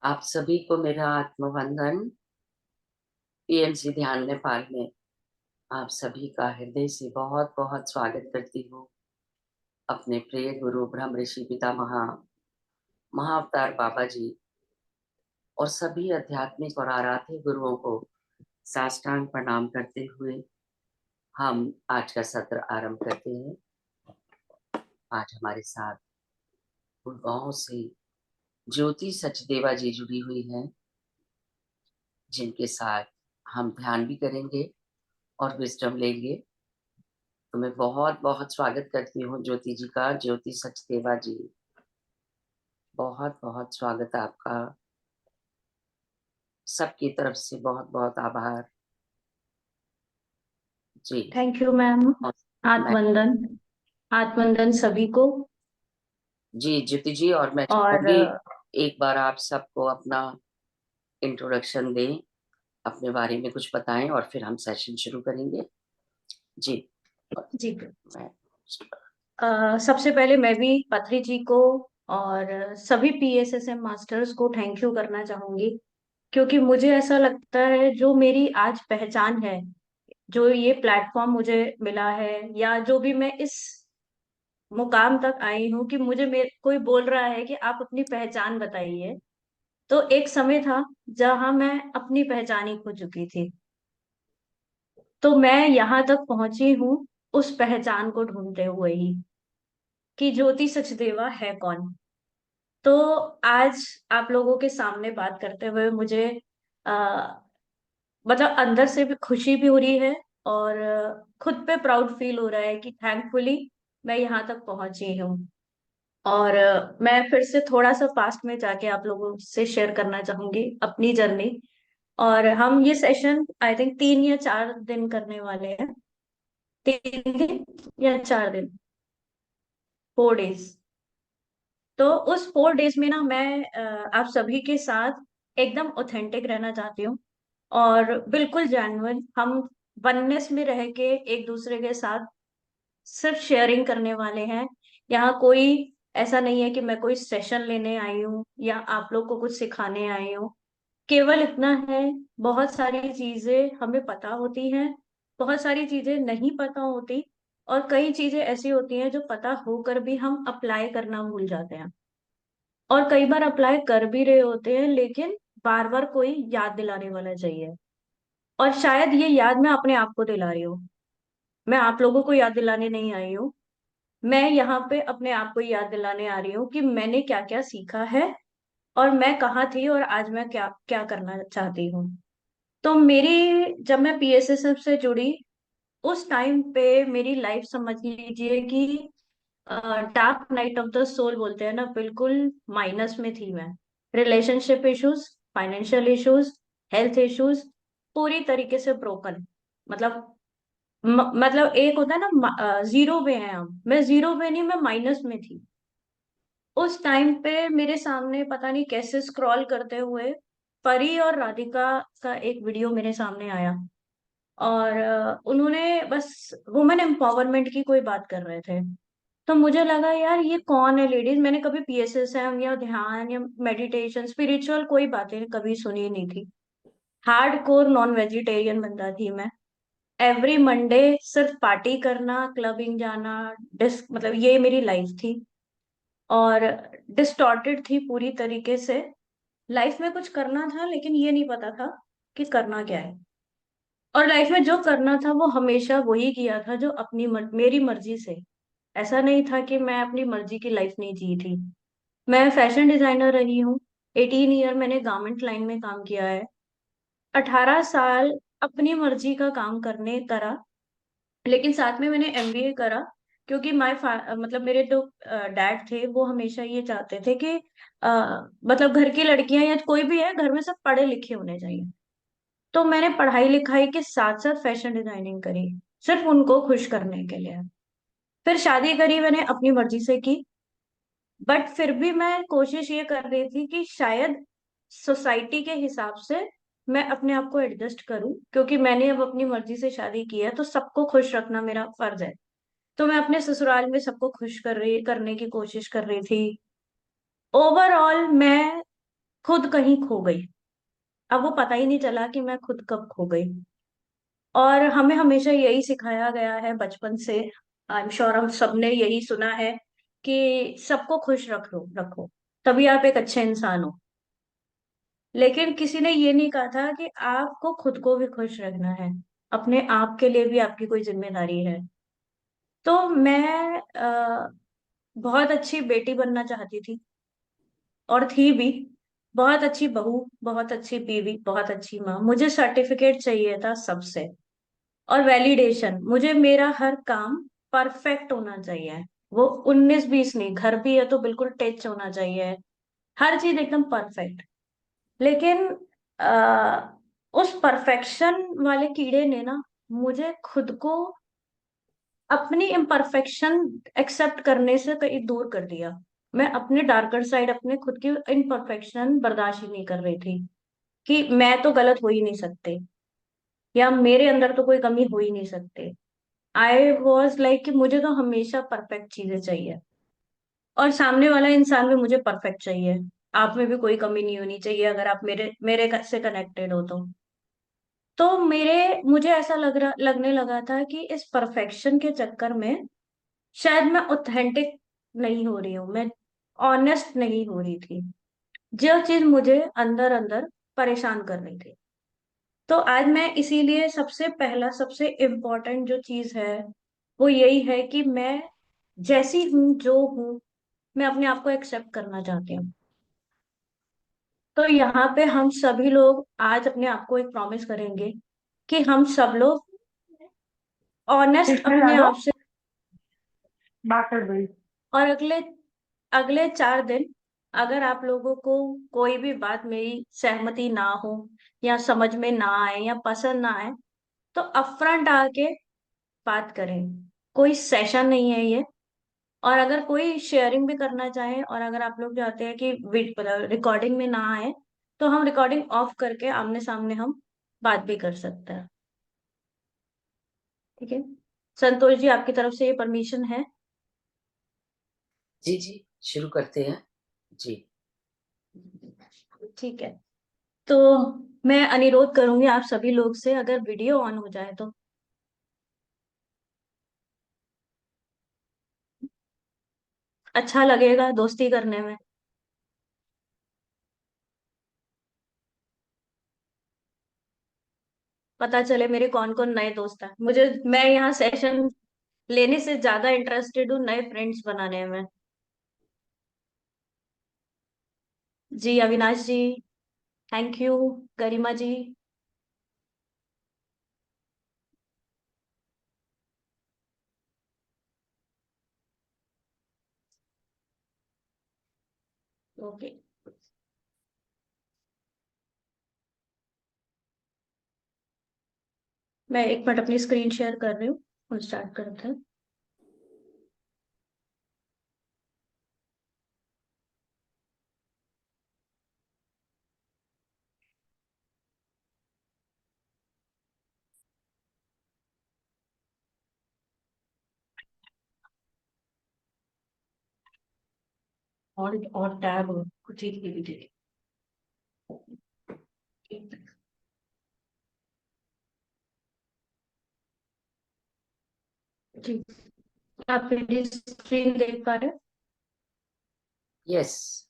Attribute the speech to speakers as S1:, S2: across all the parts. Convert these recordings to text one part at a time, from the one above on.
S1: आप सभी को मेरा आत्मवंदन। पीएमसी ध्यान नेपाल में आप सभी का हृदय से बहुत बहुत स्वागत करती हूँ। अपने प्रिय गुरु ब्रह्म ऋषि पितामह महाअवतार बाबा जी और सभी आध्यात्मिक और आराध्य गुरुओं को साष्टांग प्रणाम करते हुए हम आज का सत्र आरंभ करते हैं। आज हमारे साथ गुड़गांव से ज्योति सचदेवा जी जुड़ी हुई हैं, जिनके साथ हम ध्यान भी करेंगे और विजडम लेंगे। तो मैं बहुत बहुत स्वागत करती हूँ ज्योति जी का। ज्योति सचदेवा जी, बहुत बहुत स्वागत है आपका। सबकी तरफ से बहुत बहुत आभार जी।
S2: Thank you ma'am.
S1: और मैं
S2: आत्मवंदन। आत्मवंदन सभी को।
S1: जी ज्योति जी, और मैं
S2: और
S1: चाहूंगी एक बार आप सबको अपना इंट्रोडक्शन दें, अपने बारे में कुछ बताएं और फिर हम सेशन शुरू करेंगे जी। और
S2: जी,
S1: मैं
S2: सबसे पहले मैं भी पत्री जी को और सभी पीएसएसएम मास्टर्स को थैंक यू करना चाहूंगी, क्योंकि मुझे ऐसा लगता है जो मेरी आज पहचान है, जो ये प्लेटफॉर्म मुझे मिला है, या जो भी मैं इस मुकाम तक आई हूँ कि कोई बोल रहा है कि आप अपनी पहचान बताइए। तो एक समय था जहां मैं अपनी पहचान ही खो चुकी थी। तो मैं यहाँ तक पहुंची हूँ उस पहचान को ढूंढते हुए ही, कि ज्योति सचदेवा है कौन। तो आज आप लोगों के सामने बात करते हुए मुझे आ, मतलब अंदर से भी खुशी भी हो रही है, और खुद पे प्राउड फील हो रहा है कि थैंकफुली मैं यहाँ तक पहुंची हूँ। और मैं फिर से थोड़ा सा पास्ट में जाके आप लोगों से शेयर करना चाहूंगी अपनी जर्नी। और हम ये सेशन आई थिंक 3 या 4 दिन करने वाले हैं। 3 दिन या 4 दिन, 4 डेज। तो उस 4 डेज में ना मैं आप सभी के साथ एकदम ऑथेंटिक रहना चाहती हूँ, और बिल्कुल जेन्युइन हम वननेस में रह के एक दूसरे के साथ सिर्फ शेयरिंग करने वाले हैं। यहाँ कोई ऐसा नहीं है कि मैं कोई सेशन लेने आई हूँ या आप लोग को कुछ सिखाने आई हूँ। केवल इतना है, बहुत सारी चीजें हमें पता होती हैं, बहुत सारी चीजें नहीं पता होती, और कई चीजें ऐसी होती हैं जो पता होकर भी हम अप्लाई करना भूल जाते हैं। और कई बार अप्लाई कर भी रहे होते हैं, लेकिन बार बार कोई याद दिलाने वाला चाहिए। और शायद ये याद मैं अपने आप को दिला रही हूँ, मैं आप लोगों को याद दिलाने नहीं आई हूँ। मैं यहाँ पे अपने आप को याद दिलाने आ रही हूँ कि मैंने क्या क्या सीखा है, और मैं कहाँ थी और आज मैं क्या क्या करना चाहती हूँ। तो मेरी जब मैं पीएसएसएफ से जुड़ी, उस टाइम पे मेरी लाइफ समझ लीजिए कि dark night of the soul बोलते हैं ना, बिल्कुल माइनस में थी मैं। Relationship issues, financial issues, health issues, पूरी तरीके से ब्रोकन। मतलब मतलब एक होता है ना, जीरो पे है हम, मैं जीरो पे नहीं, मैं माइनस में थी। उस टाइम पे मेरे सामने पता नहीं कैसे स्क्रॉल करते हुए परी और राधिका का एक वीडियो मेरे सामने आया। और उन्होंने बस वुमेन एम्पावरमेंट की कोई बात कर रहे थे। तो मुझे लगा यार ये कौन है लेडीज, मैंने कभी पीएसएसएम या ध्यान या मेडिटेशन स्पिरिचुअल कोई बातें कभी सुनी नहीं थी। हार्ड कोर नॉन वेजिटेरियन बंदा थी मैं। एवरी मंडे सिर्फ पार्टी करना, क्लबिंग जाना, डिस्क, मतलब ये मेरी लाइफ थी। और डिस्टॉर्टेड थी पूरी तरीके से। लाइफ में कुछ करना था, लेकिन ये नहीं पता था कि करना क्या है। और लाइफ में जो करना था वो हमेशा वही किया था जो मेरी मर्जी से। ऐसा नहीं था कि मैं अपनी मर्जी की लाइफ नहीं जी थी। मैं फैशन डिजाइनर रही हूँ। 18 ईयर मैंने गारमेंट लाइन में काम किया है। 18 साल अपनी मर्जी का काम करने करा, लेकिन साथ में मैंने एमबीए करा। क्योंकि मतलब मेरे जो डैड थे वो हमेशा ये चाहते थे कि मतलब घर की लड़कियां या कोई भी है घर में सब पढ़े लिखे होने चाहिए। तो मैंने पढ़ाई लिखाई के साथ साथ फैशन डिजाइनिंग करी, सिर्फ उनको खुश करने के लिए। फिर शादी करी मैंने अपनी मर्जी से की। बट फिर भी मैं कोशिश ये कर रही थी कि शायद सोसाइटी के हिसाब से मैं अपने आप को एडजस्ट करूं, क्योंकि मैंने अब अपनी मर्जी से शादी की है तो सबको खुश रखना मेरा फर्ज है। तो मैं अपने ससुराल में सबको खुश करने की कोशिश कर रही थी। ओवरऑल मैं खुद कहीं खो गई। अब वो पता ही नहीं चला कि मैं खुद कब खो गई। और हमें हमेशा यही सिखाया गया है बचपन से, आई एम श्योर हम सबने यही सुना है कि सबको खुश रखो रखो, तभी आप एक अच्छे इंसान हो। लेकिन किसी ने ये नहीं कहा था कि आपको खुद को भी खुश रखना है, अपने आप के लिए भी आपकी कोई जिम्मेदारी है। तो मैं बहुत अच्छी बेटी बनना चाहती थी, और थी भी। बहुत अच्छी बहू, बहुत अच्छी बीवी, बहुत अच्छी माँ। मुझे सर्टिफिकेट चाहिए था सबसे, और वैलिडेशन। मुझे मेरा हर काम परफेक्ट होना चाहिए। वो 19-20 नहीं, घर भी है तो बिल्कुल टच होना चाहिए, हर चीज एकदम परफेक्ट। लेकिन आ, उस परफेक्शन वाले कीड़े ने ना मुझे खुद को अपनी इम्परफेक्शन एक्सेप्ट करने से कहीं दूर कर दिया। मैं अपने डार्कर साइड, अपने खुद की इम्परफेक्शन बर्दाश्त ही नहीं कर रही थी, कि मैं तो गलत हो ही नहीं सकते, या मेरे अंदर तो कोई कमी हो ही नहीं सकते। आई वॉज लाइक कि मुझे तो हमेशा परफेक्ट चीजें चाहिए, और सामने वाला इंसान भी मुझे परफेक्ट चाहिए। आप में भी कोई कमी नहीं होनी चाहिए, अगर आप मेरे मेरे से कनेक्टेड हो तो मुझे ऐसा लगने लगा था कि इस परफेक्शन के चक्कर में शायद मैं ऑथेंटिक नहीं हो रही हूँ, मैं ऑनेस्ट नहीं हो रही थी, जो चीज मुझे अंदर अंदर परेशान कर रही थी। तो आज मैं इसीलिए सबसे पहला, सबसे इम्पोर्टेंट जो चीज है वो यही है कि मैं जैसी हूँ, जो हूँ, मैं अपने आप को एक्सेप्ट करना चाहती हूँ। तो यहाँ पे हम सभी लोग आज अपने आप को एक प्रॉमिस करेंगे कि हम सब लोग ऑनेस्ट
S3: इसमें
S2: अपने
S3: डालो
S2: आप से।
S3: बात कर गई।
S2: और अगले अगले 4 दिन, अगर आप लोगों को कोई भी बात मेरी सहमति ना हो, या समझ में ना आए, या पसंद ना आए, तो अपफ्रंट आके बात करें। कोई सेशन नहीं है ये। और अगर कोई शेयरिंग भी करना चाहे, और अगर आप लोग चाहते हैं कि रिकॉर्डिंग में ना आए, तो हम रिकॉर्डिंग ऑफ करके आमने सामने हम बात भी कर सकते हैं। ठीक है, संतोष जी, आपकी तरफ से ये परमिशन है?
S1: जी जी, शुरू करते हैं जी।
S2: ठीक है। तो मैं अनुरोध करूंगी आप सभी लोग से, अगर वीडियो ऑन हो जाए तो अच्छा लगेगा दोस्ती करने में। पता चले मेरे कौन कौन नए दोस्त हैं। मैं यहाँ सेशन लेने से ज्यादा इंटरेस्टेड हूँ नए फ्रेंड्स बनाने में। जी Avinash ji, thank you. Garima ji. Okay, मैं 1 मिनट अपनी स्क्रीन शेयर कर रही हूँ, हम स्टार्ट करते हैं। और टैब कुछ ही भी देखिए। जी, आप मेरी स्क्रीन देख पा रहे हैं?
S1: यस।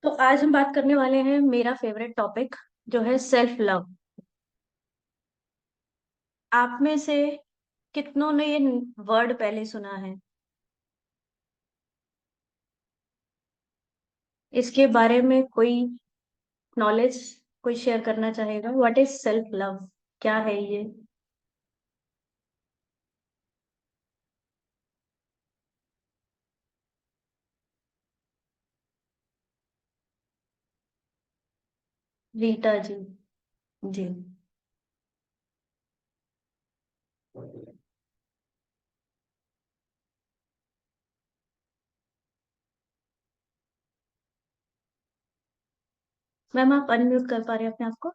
S2: तो आज हम बात करने वाले हैं मेरा फेवरेट टॉपिक, जो है सेल्फ लव। आप में से कितनों ने ये वर्ड पहले सुना है? इसके बारे में कोई नॉलेज कोई शेयर करना चाहेगा? व्हाट इज सेल्फ लव, क्या है ये? रीटा जी। जी, मैम आप अनम्यूट कर पा रहे हैं अपने आप को?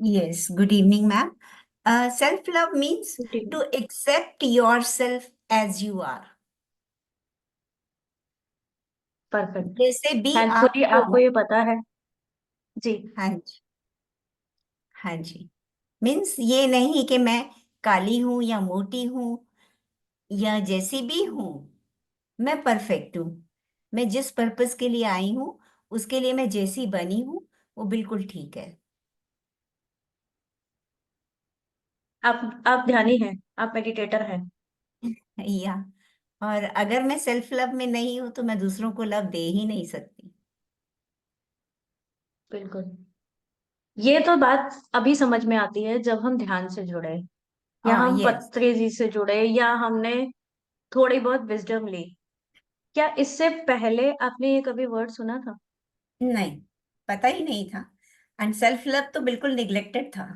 S4: Yes, good evening, ma'am. Self-love means
S2: ठीक
S4: to accept yourself as you are.
S2: Perfect.
S4: जैसे भी आप
S2: थैंकफुली आपको
S4: हो।
S2: ये पता है। जी।
S4: हाँ जी, हाँ जी। मीन्स ये नहीं कि मैं काली हूं या मोटी हूं या जैसी भी हूं, मैं परफेक्ट हूँ। मैं जिस पर्पस के लिए आई हूँ उसके लिए मैं जैसी बनी हूँ वो बिल्कुल ठीक है।
S2: आप ध्यानी हैं, आप मेडिटेटर हैं।
S4: या और अगर मैं सेल्फ लव में नहीं हूं तो मैं दूसरों को लव दे ही नहीं सकती।
S2: बिल्कुल। ये तो बात अभी समझ में आती है जब हम ध्यान से जुड़े, या हम
S4: यस।
S2: पत्रे जी से जुड़े, या हमने थोड़ी बहुत विजडम ली। क्या इससे पहले आपने ये कभी वर्ड सुना था?
S4: नहीं, पता ही नहीं था। एंड सेल्फ लव तो बिल्कुल निग्लेक्टेड था।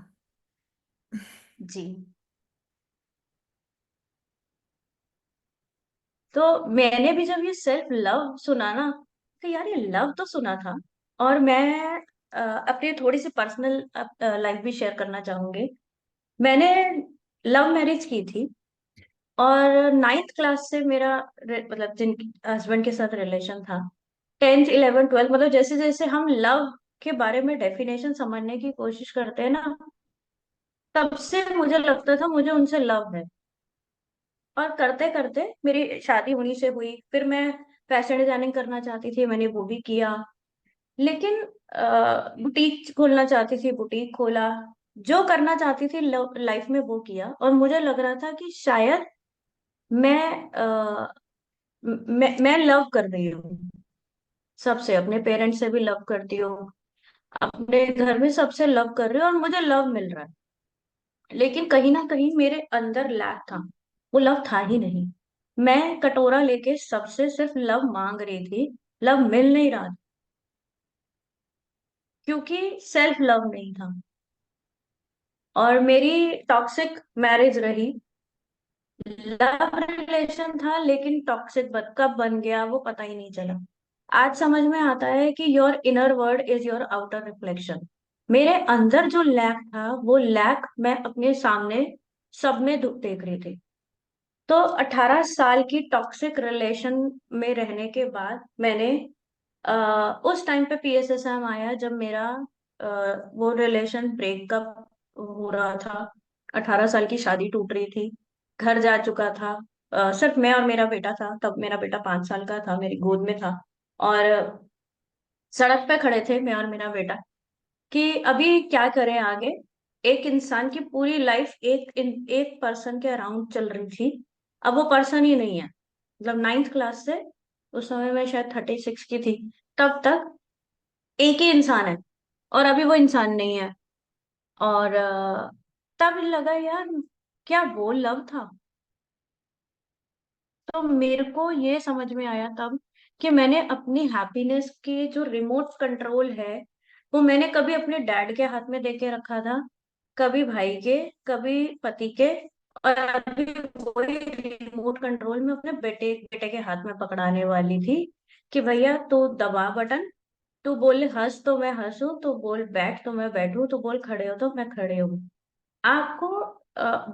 S2: जी। तो मैंने भी जब ये सेल्फ लव सुना ना, तो यार ये लव तो सुना था। और मैं अपनी थोड़ी सी पर्सनल लाइफ भी शेयर करना चाहूंगी। मैंने लव मैरिज की थी, और नाइन्थ क्लास से मेरा मतलब जिन हस्बैंड के साथ रिलेशन था। 10th 11th 12th, मतलब जैसे जैसे हम लव के बारे में डेफिनेशन समझने की कोशिश करते हैं ना, तब से मुझे लगता था मुझे उनसे लव है। और करते करते मेरी शादी उन्हीं से हुई। फिर मैं फैशन डिजाइनिंग करना चाहती थी, मैंने वो भी किया। लेकिन बुटीक खोलना चाहती थी, बुटीक खोला। जो करना चाहती थी लाइफ में वो किया, और मुझे लग रहा था कि शायद मैं मैं लव कर रही हूँ सबसे, अपने पेरेंट्स से भी लव करती हूँ, अपने घर में सबसे लव कर रही हूँ, और मुझे लव मिल रहा है। लेकिन कहीं ना कहीं मेरे अंदर लैक था, वो लव था ही नहीं। मैं कटोरा लेके सबसे सिर्फ लव मांग रही थी, लव मिल नहीं रहा था, क्योंकि सेल्फ लव नहीं था। और मेरी टॉक्सिक मैरिज रही। लव रिलेशन था लेकिन टॉक्सिक कब बन गया वो पता ही नहीं चला। आज समझ में आता है कि your inner world is your outer reflection. मेरे अंदर जो लैक था वो लैक मैं अपने सामने सब में देख रही थी। तो 18 साल की टॉक्सिक रिलेशन में रहने के बाद मैंने उस टाइम पे पीएसएसएम आया, जब मेरा वो रिलेशन ब्रेकअप हो रहा था। 18 साल की शादी टूट रही थी, घर जा चुका था। सिर्फ मैं और मेरा बेटा था, तब मेरा बेटा 5 साल का था, मेरी गोद में था। और सड़क पे खड़े थे मैं और मेरा बेटा, कि अभी क्या करें आगे। एक इंसान की पूरी लाइफ एक पर्सन के अराउंड चल रही थी, अब वो पर्सन ही नहीं है। मतलब नाइन्थ क्लास से, उस समय मैं शायद 36 की थी, तब तक एक ही इंसान है, और अभी वो इंसान नहीं है। और तब लगा यार, क्या वो लव था? तो मेरे को ये समझ में आया तब कि मैंने अपनी हैप्पीनेस के जो रिमोट कंट्रोल है, वो मैंने कभी अपने डैड के हाथ में दे के रखा था, कभी भाई के, कभी पति के, और अभी वही रिमोट कंट्रोल में अपने बेटे बेटे के हाथ में पकड़ाने वाली थी, कि भैया तू दबा बटन, तू बोले हंस तो मैं हंसूं, तू बोल बैठ तो मैं बैठूं, तू बोल खड़े हो तो मैं खड़े हूँ। आपको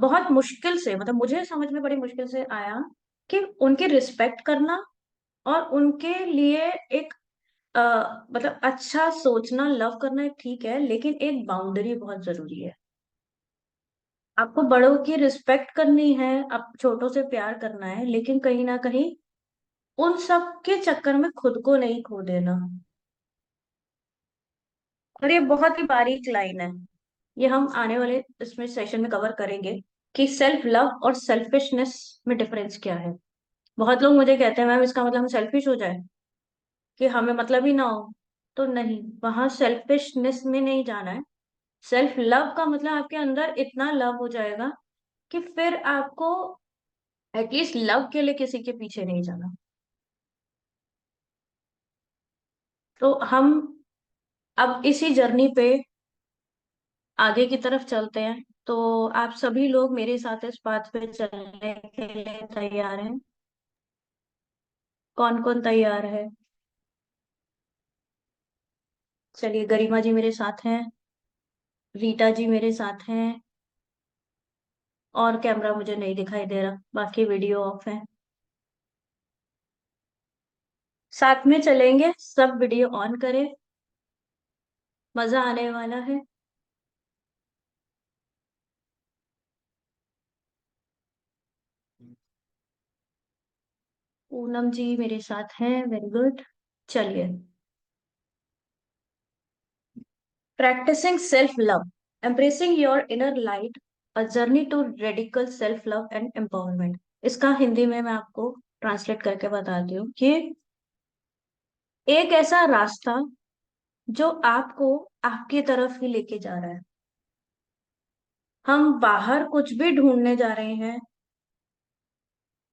S2: बहुत मुश्किल से, मतलब मुझे समझ में बड़ी मुश्किल से आया कि उनकी रिस्पेक्ट करना और उनके लिए एक अ, मतलब अच्छा सोचना, लव करना ठीक है, लेकिन एक बाउंड्री बहुत जरूरी है। आपको बड़ों की रिस्पेक्ट करनी है, आप छोटों से प्यार करना है, लेकिन कहीं ना कहीं उन सब के चक्कर में खुद को नहीं खो देना। और ये बहुत ही बारीक लाइन है, ये हम आने वाले इसमें सेशन में कवर करेंगे, कि सेल्फ लव और सेल्फिशनेस में डिफरेंस क्या है। बहुत लोग मुझे कहते हैं मैम इसका मतलब हम सेल्फिश हो जाए, कि हमें मतलब ही ना हो। तो नहीं, वहां सेल्फिशनेस में नहीं जाना है। सेल्फ लव का मतलब आपके अंदर इतना लव हो जाएगा कि फिर आपको एटलीस्ट लव के लिए किसी के पीछे नहीं जाना। तो हम अब इसी जर्नी पे आगे की तरफ चलते हैं। तो आप सभी लोग मेरे साथ इस बात पे चलने के लिए तैयार हैं? कौन कौन तैयार है? चलिए, गरिमा जी मेरे साथ हैं, रीटा जी मेरे साथ हैं, और कैमरा मुझे नहीं दिखाई दे रहा, बाकी वीडियो ऑफ है। साथ में चलेंगे, सब वीडियो ऑन करें, मजा आने वाला है। पूनम जी मेरे साथ हैं, वेरी गुड। चलिए, practising self love, embracing your inner light, a journey to radical self love and empowerment. इसका हिंदी में मैं आपको ट्रांसलेट करके बताती हूँ कि एक ऐसा रास्ता जो आपको आपकी तरफ ही लेके जा रहा है। हम बाहर कुछ भी ढूंढने जा रहे हैं,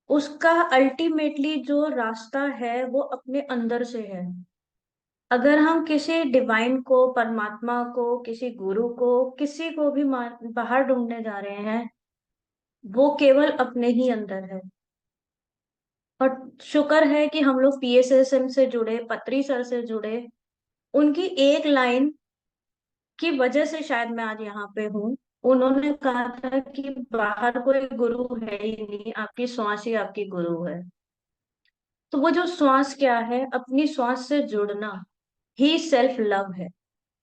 S2: उसका अल्टीमेटली जो रास्ता है वो अपने अंदर से है। अगर हम किसी डिवाइन को, परमात्मा को, किसी गुरु को, किसी को भी बाहर ढूंढने जा रहे हैं, वो केवल अपने ही अंदर है। और शुक्र है कि हम लोग पीएसएसएम से जुड़े, पत्री सर से जुड़े। उनकी एक लाइन की वजह से शायद मैं आज यहाँ पे हूँ। उन्होंने कहा था कि बाहर कोई गुरु है ही नहीं, आपकी श्वास ही आपकी गुरु है। तो वो जो श्वास क्या है, अपनी श्वास से जुड़ना ही सेल्फ लव है।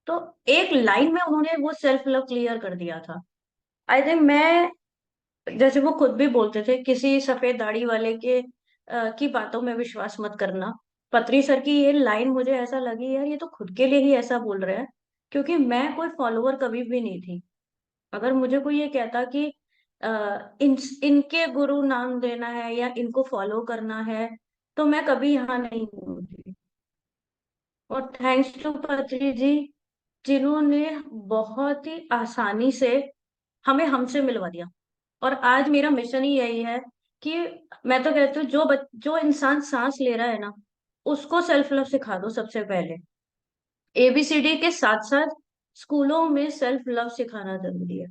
S2: तो एक लाइन में उन्होंने वो सेल्फ लव क्लियर कर दिया था। आई थिंक मैं, जैसे वो खुद भी बोलते थे, किसी सफेद दाढ़ी वाले के की बातों में विश्वास मत करना। पत्री सर की ये लाइन मुझे ऐसा लगी, यार ये तो खुद के लिए ही ऐसा बोल रहे हैं। क्योंकि मैं कोई फॉलोवर कभी भी नहीं थी। अगर मुझे कोई ये कहता कि इनके गुरु नाम देना है या इनको फॉलो करना है, तो मैं कभी यहाँ नहीं होती। और थैंक्स टू पत्री जी, जिन्होंने बहुत ही आसानी से हमें हमसे मिलवा दिया। और आज मेरा मिशन ही यही है कि मैं तो कहती हूँ, जो इंसान सांस ले रहा है ना, उसको सेल्फ लव सिखा दो सबसे पहले। एबीसीडी के साथ साथ स्कूलों में सेल्फ लव सिखाना जरूरी है।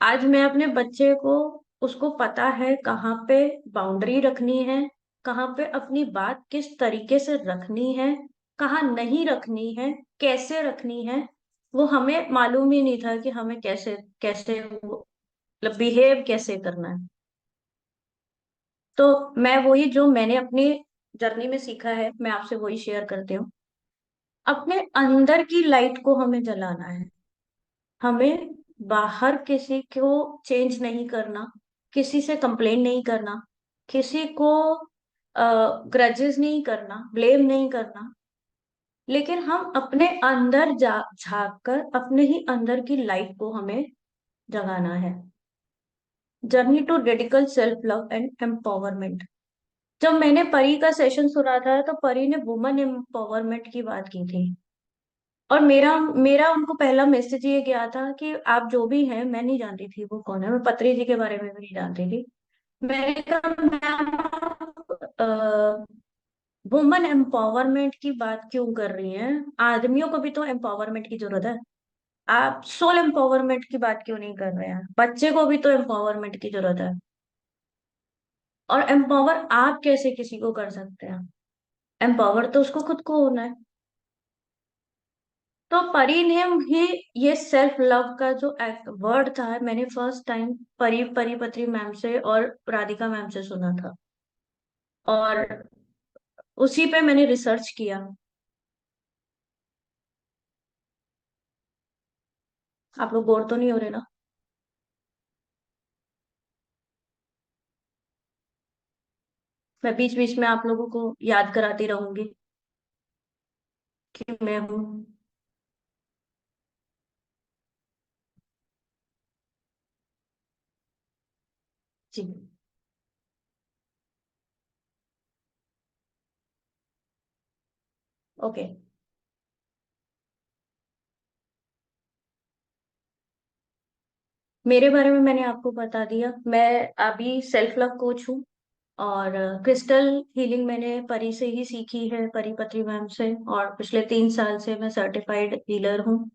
S2: आज मैं अपने बच्चे को, उसको पता है कहाँ पे बाउंड्री रखनी है, कहाँ पे अपनी बात किस तरीके से रखनी है, कहाँ नहीं रखनी है, कैसे रखनी है। वो हमें मालूम ही नहीं था कि हमें कैसे कैसे मतलब बिहेव कैसे करना है। तो मैं वही, जो मैंने अपनी जर्नी में सीखा है, मैं आपसे वही शेयर करती हूँ। अपने अंदर की लाइट को हमें जलाना है। हमें बाहर किसी को चेंज नहीं करना, किसी से कंप्लेन नहीं करना, किसी को ग्रजेस नहीं करना, ब्लेम नहीं करना। लेकिन हम अपने अंदर जा झांक कर अपने ही अंदर की लाइट को हमें जगाना है। Journey to radical self love and empowerment. जब मैंने परी का सेशन सुना था, तो परी ने वुमन एम्पावरमेंट की बात की थी। और मेरा मेरा उनको पहला मैसेज ये गया था कि आप जो भी हैं, मैं नहीं जानती थी वो कौन है, मैं पत्री जी के बारे में भी नहीं जानती थी। मैंने कहा, मैम वुमन एम्पावरमेंट की बात क्यों कर रही हैं? आदमियों को भी तो एम्पावरमेंट की जरूरत है। आप सोल एम्पावरमेंट की बात क्यों नहीं कर रहे हैं? बच्चे को भी तो एम्पावरमेंट की जरूरत है। और एम्पावर आप कैसे किसी को कर सकते हैं? एम्पावर तो उसको खुद को होना है। तो परिनियम ही, ये सेल्फ लव का जो वर्ड था, मैंने फर्स्ट टाइम पत्री मैम से और राधिका मैम से सुना था। और उसी पे मैंने रिसर्च किया। आप लोग बोर तो नहीं हो रहे ना? मैं बीच बीच में आप लोगों को याद कराती रहूंगी कि मैं हूँ। जी, ओके। मेरे बारे में मैंने आपको बता दिया। मैं अभी सेल्फ लव कोच हूँ। और क्रिस्टल हीलिंग मैंने परी से ही सीखी है, परी पत्री मैम से। और पिछले 3 साल से मैं सर्टिफाइड हीलर हूँ।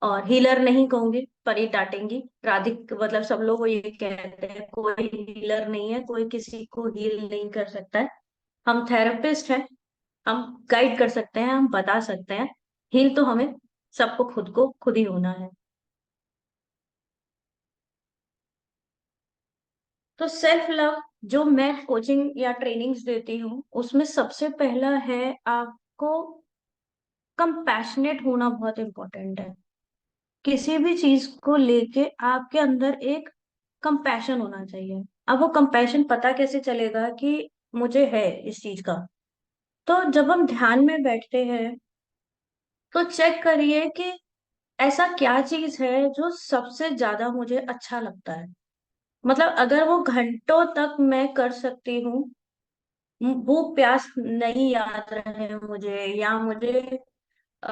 S2: और हीलर नहीं कहूंगी, परी डांटेंगी, राधिक मतलब सब लोग वो ये कहते हैं कोई हीलर नहीं है, कोई किसी को हील नहीं कर सकता है। हम थेरेपिस्ट हैं, हम गाइड कर सकते हैं, हम बता सकते हैं। हील तो हमें सबको खुद को खुद ही होना है। तो सेल्फ लव जो मैं कोचिंग या ट्रेनिंग्स देती हूँ, उसमें सबसे पहला है आपको कंपैशनेट होना बहुत इम्पोर्टेंट है। किसी भी चीज को लेके आपके अंदर एक कंपैशन होना चाहिए। अब वो कंपैशन पता कैसे चलेगा कि मुझे है इस चीज का? तो जब हम ध्यान में बैठते हैं तो चेक करिए कि ऐसा क्या चीज है जो सबसे ज्यादा मुझे अच्छा लगता है। मतलब अगर वो घंटों तक मैं कर सकती हूँ, भूख प्यास नहीं याद रहे मुझे, या मुझे अ,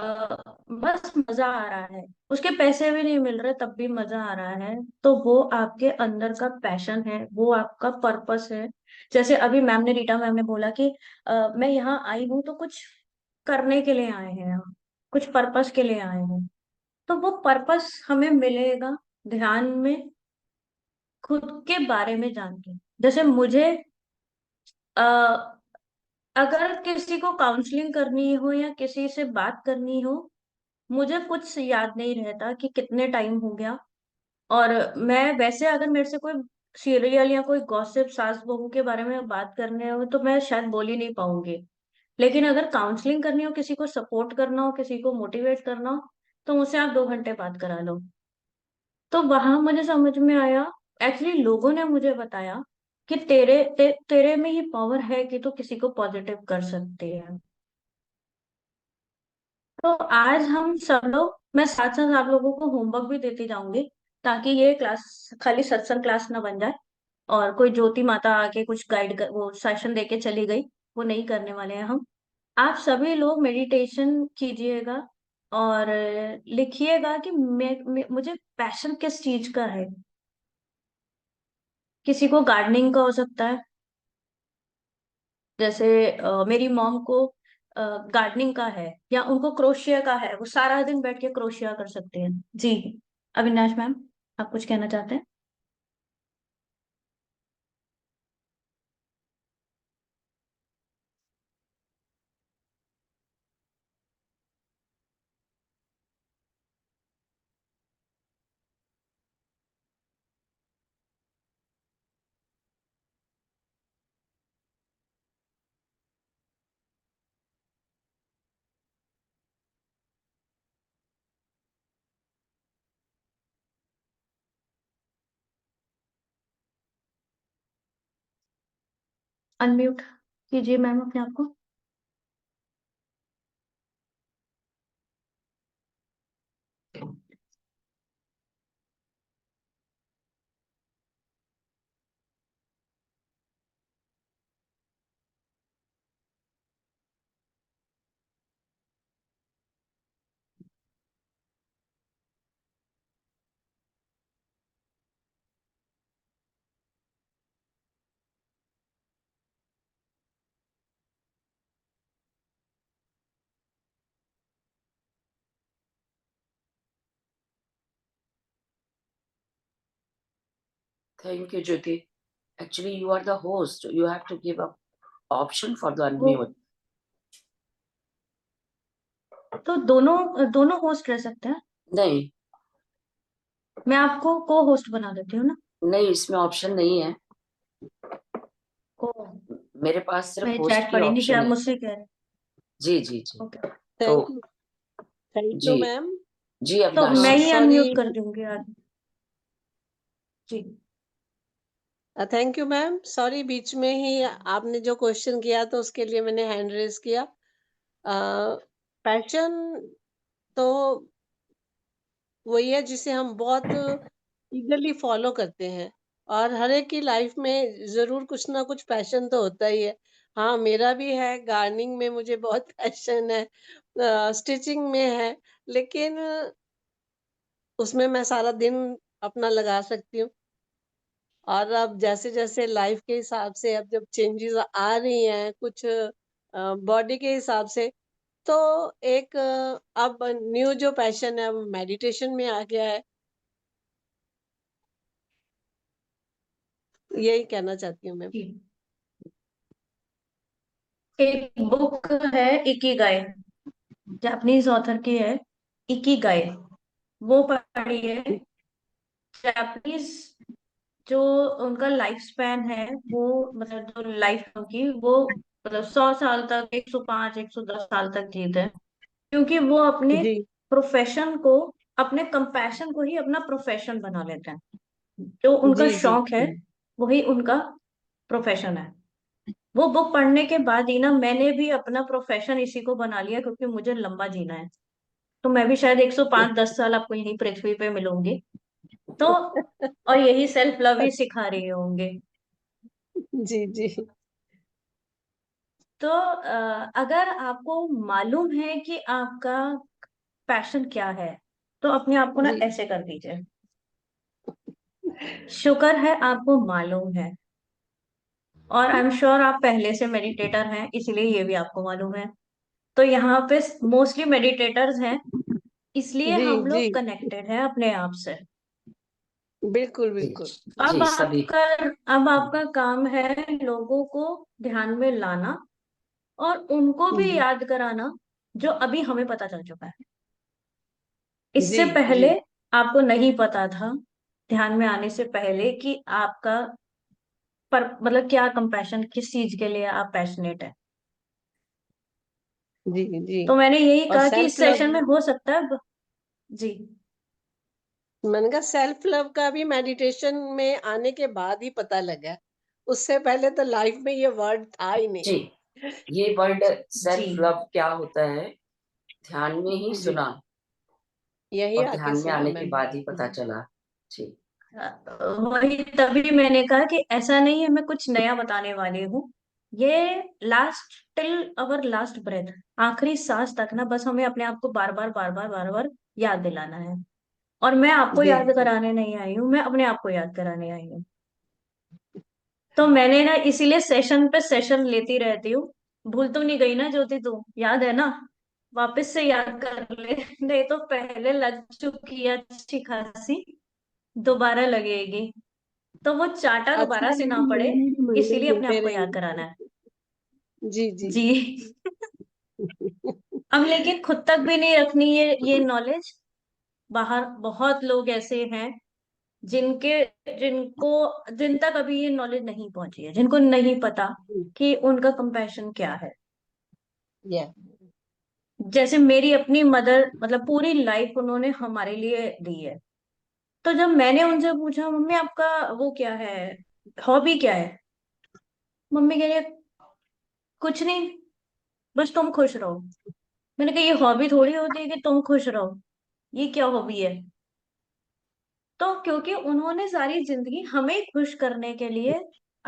S2: बस मजा आ रहा है, उसके पैसे भी नहीं मिल रहे तब भी मजा आ रहा है, तो वो आपके अंदर का पैशन है, वो आपका पर्पस है। जैसे अभी मैम ने, रीटा मैम ने बोला कि मैं यहाँ आई हूँ तो कुछ करने के लिए आए हैं हम, कुछ पर्पस के लिए आए हैं। तो वो पर्पस हमें मिलेगा ध्यान में, खुद के बारे में जान के। जैसे मुझे आ, अगर किसी को काउंसलिंग करनी हो या किसी से बात करनी हो, मुझे कुछ याद नहीं रहता कि कितने टाइम हो गया। और मैं वैसे, अगर मेरे से कोई सीरियल या कोई गॉसिप सास बहू के बारे में बात करने हो तो मैं शायद बोल ही नहीं पाऊंगी। लेकिन अगर काउंसलिंग करनी हो, किसी को सपोर्ट करना हो, किसी को मोटिवेट करना हो, तो मुझसे आप 2 घंटे बात करा लो। तो वहां मुझे समझ में आया, एक्चुअली लोगों ने मुझे बताया कि तेरे में ही पावर है कि तू किसी को पॉजिटिव कर सकती है। तो आज हम सब लोग, मैं साथ साथ आप लोगों को होमवर्क भी देती जाऊंगी, ताकि ये क्लास खाली सत्संग क्लास ना बन जाए और कोई ज्योति माता आके कुछ गाइड कर, वो सेशन दे के चली गई, वो नहीं करने वाले हैं हम। आप सभी लोग मेडिटेशन कीजिएगा और लिखिएगा कि मुझे पैशन किस चीज का है। किसी को गार्डनिंग का हो सकता है, जैसे मेरी मॉम को गार्डनिंग का है, या उनको क्रोशिया का है, वो सारा दिन बैठ के क्रोशिया कर सकते हैं। जी, अविनाश मैम, आप कुछ कहना चाहते हैं? अनम्यूट कीजिए मैम अपने आप को।
S1: Thank you, Jyoti. Actually, you are the host. You have to give a option for the
S2: वो
S1: unmute.
S2: तो दोनों दोनों होस्ट रह सकते हैं।
S1: नहीं,
S2: मैं आपको को होस्ट बना देती हूँ ना।
S1: नहीं, इसमें ऑप्शन नहीं है।
S2: को
S1: मेरे पास सिर्फ
S2: मैं
S1: होस्ट
S2: चैट
S1: की
S2: पढ़ी नहीं कि
S1: ऑप्शन
S2: आप
S1: है।
S2: मुझसे कह रहे हैं।
S1: जी, जी, जी।
S2: ओके,
S1: तो
S3: थैंक यू, थैंक
S1: जी,
S3: यू मैम।
S1: जी
S2: तो
S1: अविनाश
S2: मैं
S1: जी।
S2: ही
S3: सॉरी,
S2: अनम्यूट कर दूंगी आज। जी,
S3: थैंक यू मैम। सॉरी, बीच में ही आपने जो क्वेश्चन किया तो उसके लिए मैंने हैंड रेज किया। पैशन तो वही है जिसे हम बहुत ईगरली फॉलो करते हैं, और हर एक की लाइफ में जरूर कुछ ना कुछ पैशन तो होता ही है। हाँ, मेरा भी है, गार्डनिंग में मुझे बहुत पैशन है, स्टिचिंग में है, लेकिन उसमें मैं सारा दिन अपना लगा सकती हूँ। और अब जैसे-जैसे लाइफ के हिसाब से, अब जब चेंजेस आ रही हैं कुछ बॉडी के हिसाब से, तो एक अब न्यू जो पैशन है वो मेडिटेशन में आ गया है। यही कहना चाहती हूँ मैं।
S2: जी। एक बुक है इकिगाई, जापानीज ऑथर की है। इकिगाई, वो पढ़ी है। जापानीज जो उनका लाइफ स्पैन है, वो मतलब जो लाइफ की वो मतलब 100 साल तक, 105, 110 साल तक जीते हैं, क्योंकि वो अपने
S3: जी
S2: प्रोफेशन को, अपने कंपैशन को ही अपना प्रोफेशन बना लेते हैं। जो उनका
S3: जी जी
S2: शौक है वही उनका प्रोफेशन है। वो बुक पढ़ने के बाद ही ना मैंने भी अपना प्रोफेशन इसी को बना लिया, क्योंकि मुझे लंबा जीना है। तो मैं भी शायद 105, 10 साल आपको यहीं पृथ्वी पे मिलूंगी। तो और यही सेल्फ लव ही सिखा रही होंगे।
S3: जी जी
S2: तो अगर आपको मालूम है कि आपका पैशन क्या है, तो अपने आप को ना
S3: जी
S2: ऐसे कर दीजिए, शुक्र है आपको मालूम है। और आई एम श्योर आप पहले से मेडिटेटर हैं, इसलिए ये भी आपको मालूम है। तो यहाँ पे मोस्टली मेडिटेटर्स हैं, इसलिए
S3: जी
S2: हम
S3: जी
S2: लोग कनेक्टेड हैं अपने आप से।
S3: बिल्कुल
S1: जी
S3: बिल्कुल।
S2: अब
S1: जी सभी।
S2: आपका अब आपका काम है लोगों को ध्यान में लाना और उनको भी
S3: जी
S2: याद कराना जो अभी हमें पता चल चुका है।
S3: जी
S2: इससे
S3: जी
S2: पहले आपको नहीं पता था, ध्यान में आने से पहले, कि आपका पर मतलब क्या कंपैशन, किस चीज के लिए आप पैशनेट है।
S3: जी जी।
S2: तो मैंने यही
S3: और
S2: कहा कि
S3: सेल्फ
S2: इस
S3: लव,
S2: सेशन में हो सकता है जी।
S3: मैंने कहा सेल्फ लव का भी मेडिटेशन में आने के बाद ही पता लगा। उससे पहले तो लाइफ में ये वर्ड था ही नहीं।
S1: जी, ये वर्ड
S2: जी
S1: सेल्फ लव क्या होता है ध्यान में ही
S3: जी,
S1: सुना,
S3: यही
S1: और
S3: आके
S1: ध्यान में
S3: सुना
S1: आने के
S3: मैंने।
S1: बाद ही पता चला। जी
S2: वही तभी मैंने कहा कि ऐसा नहीं है मैं कुछ नया बताने वाली हूँ। ये last till our last breath, आखिरी सांस तक ना बस हमें अपने आप को बार बार बार बार बार बार याद दिलाना है। और मैं आपको
S3: जी
S2: याद
S3: जी
S2: कराने नहीं आई हूँ, मैं अपने आप को याद कराने आई हूँ। तो मैंने ना इसीलिए सेशन पे सेशन लेती रहती हूँ। भूल तो नहीं गई ना ज्योति, तू याद है ना? वापस से याद कर ले, नहीं तो पहले लग चुकी है अच्छी खासी, दोबारा लगेगी। तो वो चाटा
S3: अच्छा
S2: दोबारा से ना
S3: है,
S2: पड़े,
S3: महीने के महीने
S2: इसीलिए अपने आप
S3: मिलते
S2: को याद
S3: रहेंगे।
S2: कराना है।
S3: जी जी
S2: जी। अब लेकिन खुद तक भी नहीं रखनी ये नॉलेज। बाहर बहुत लोग ऐसे हैं जिनके जिनको जिन तक अभी ये नॉलेज नहीं पहुंची है, जिनको नहीं पता कि उनका कंपैशन क्या है।
S3: या
S2: जैसे मेरी अपनी मदर, मतलब पूरी लाइफ उन्होंने हमारे लिए दी है। तो जब मैंने उनसे पूछा मम्मी आपका वो क्या है, हॉबी क्या है, मम्मी कह रही है कुछ नहीं, बस तुम खुश रहो। मैंने कहा ये हॉबी थोड़ी होती है कि तुम खुश रहो, ये क्या हॉबी है? तो क्योंकि उन्होंने सारी जिंदगी हमें खुश करने के लिए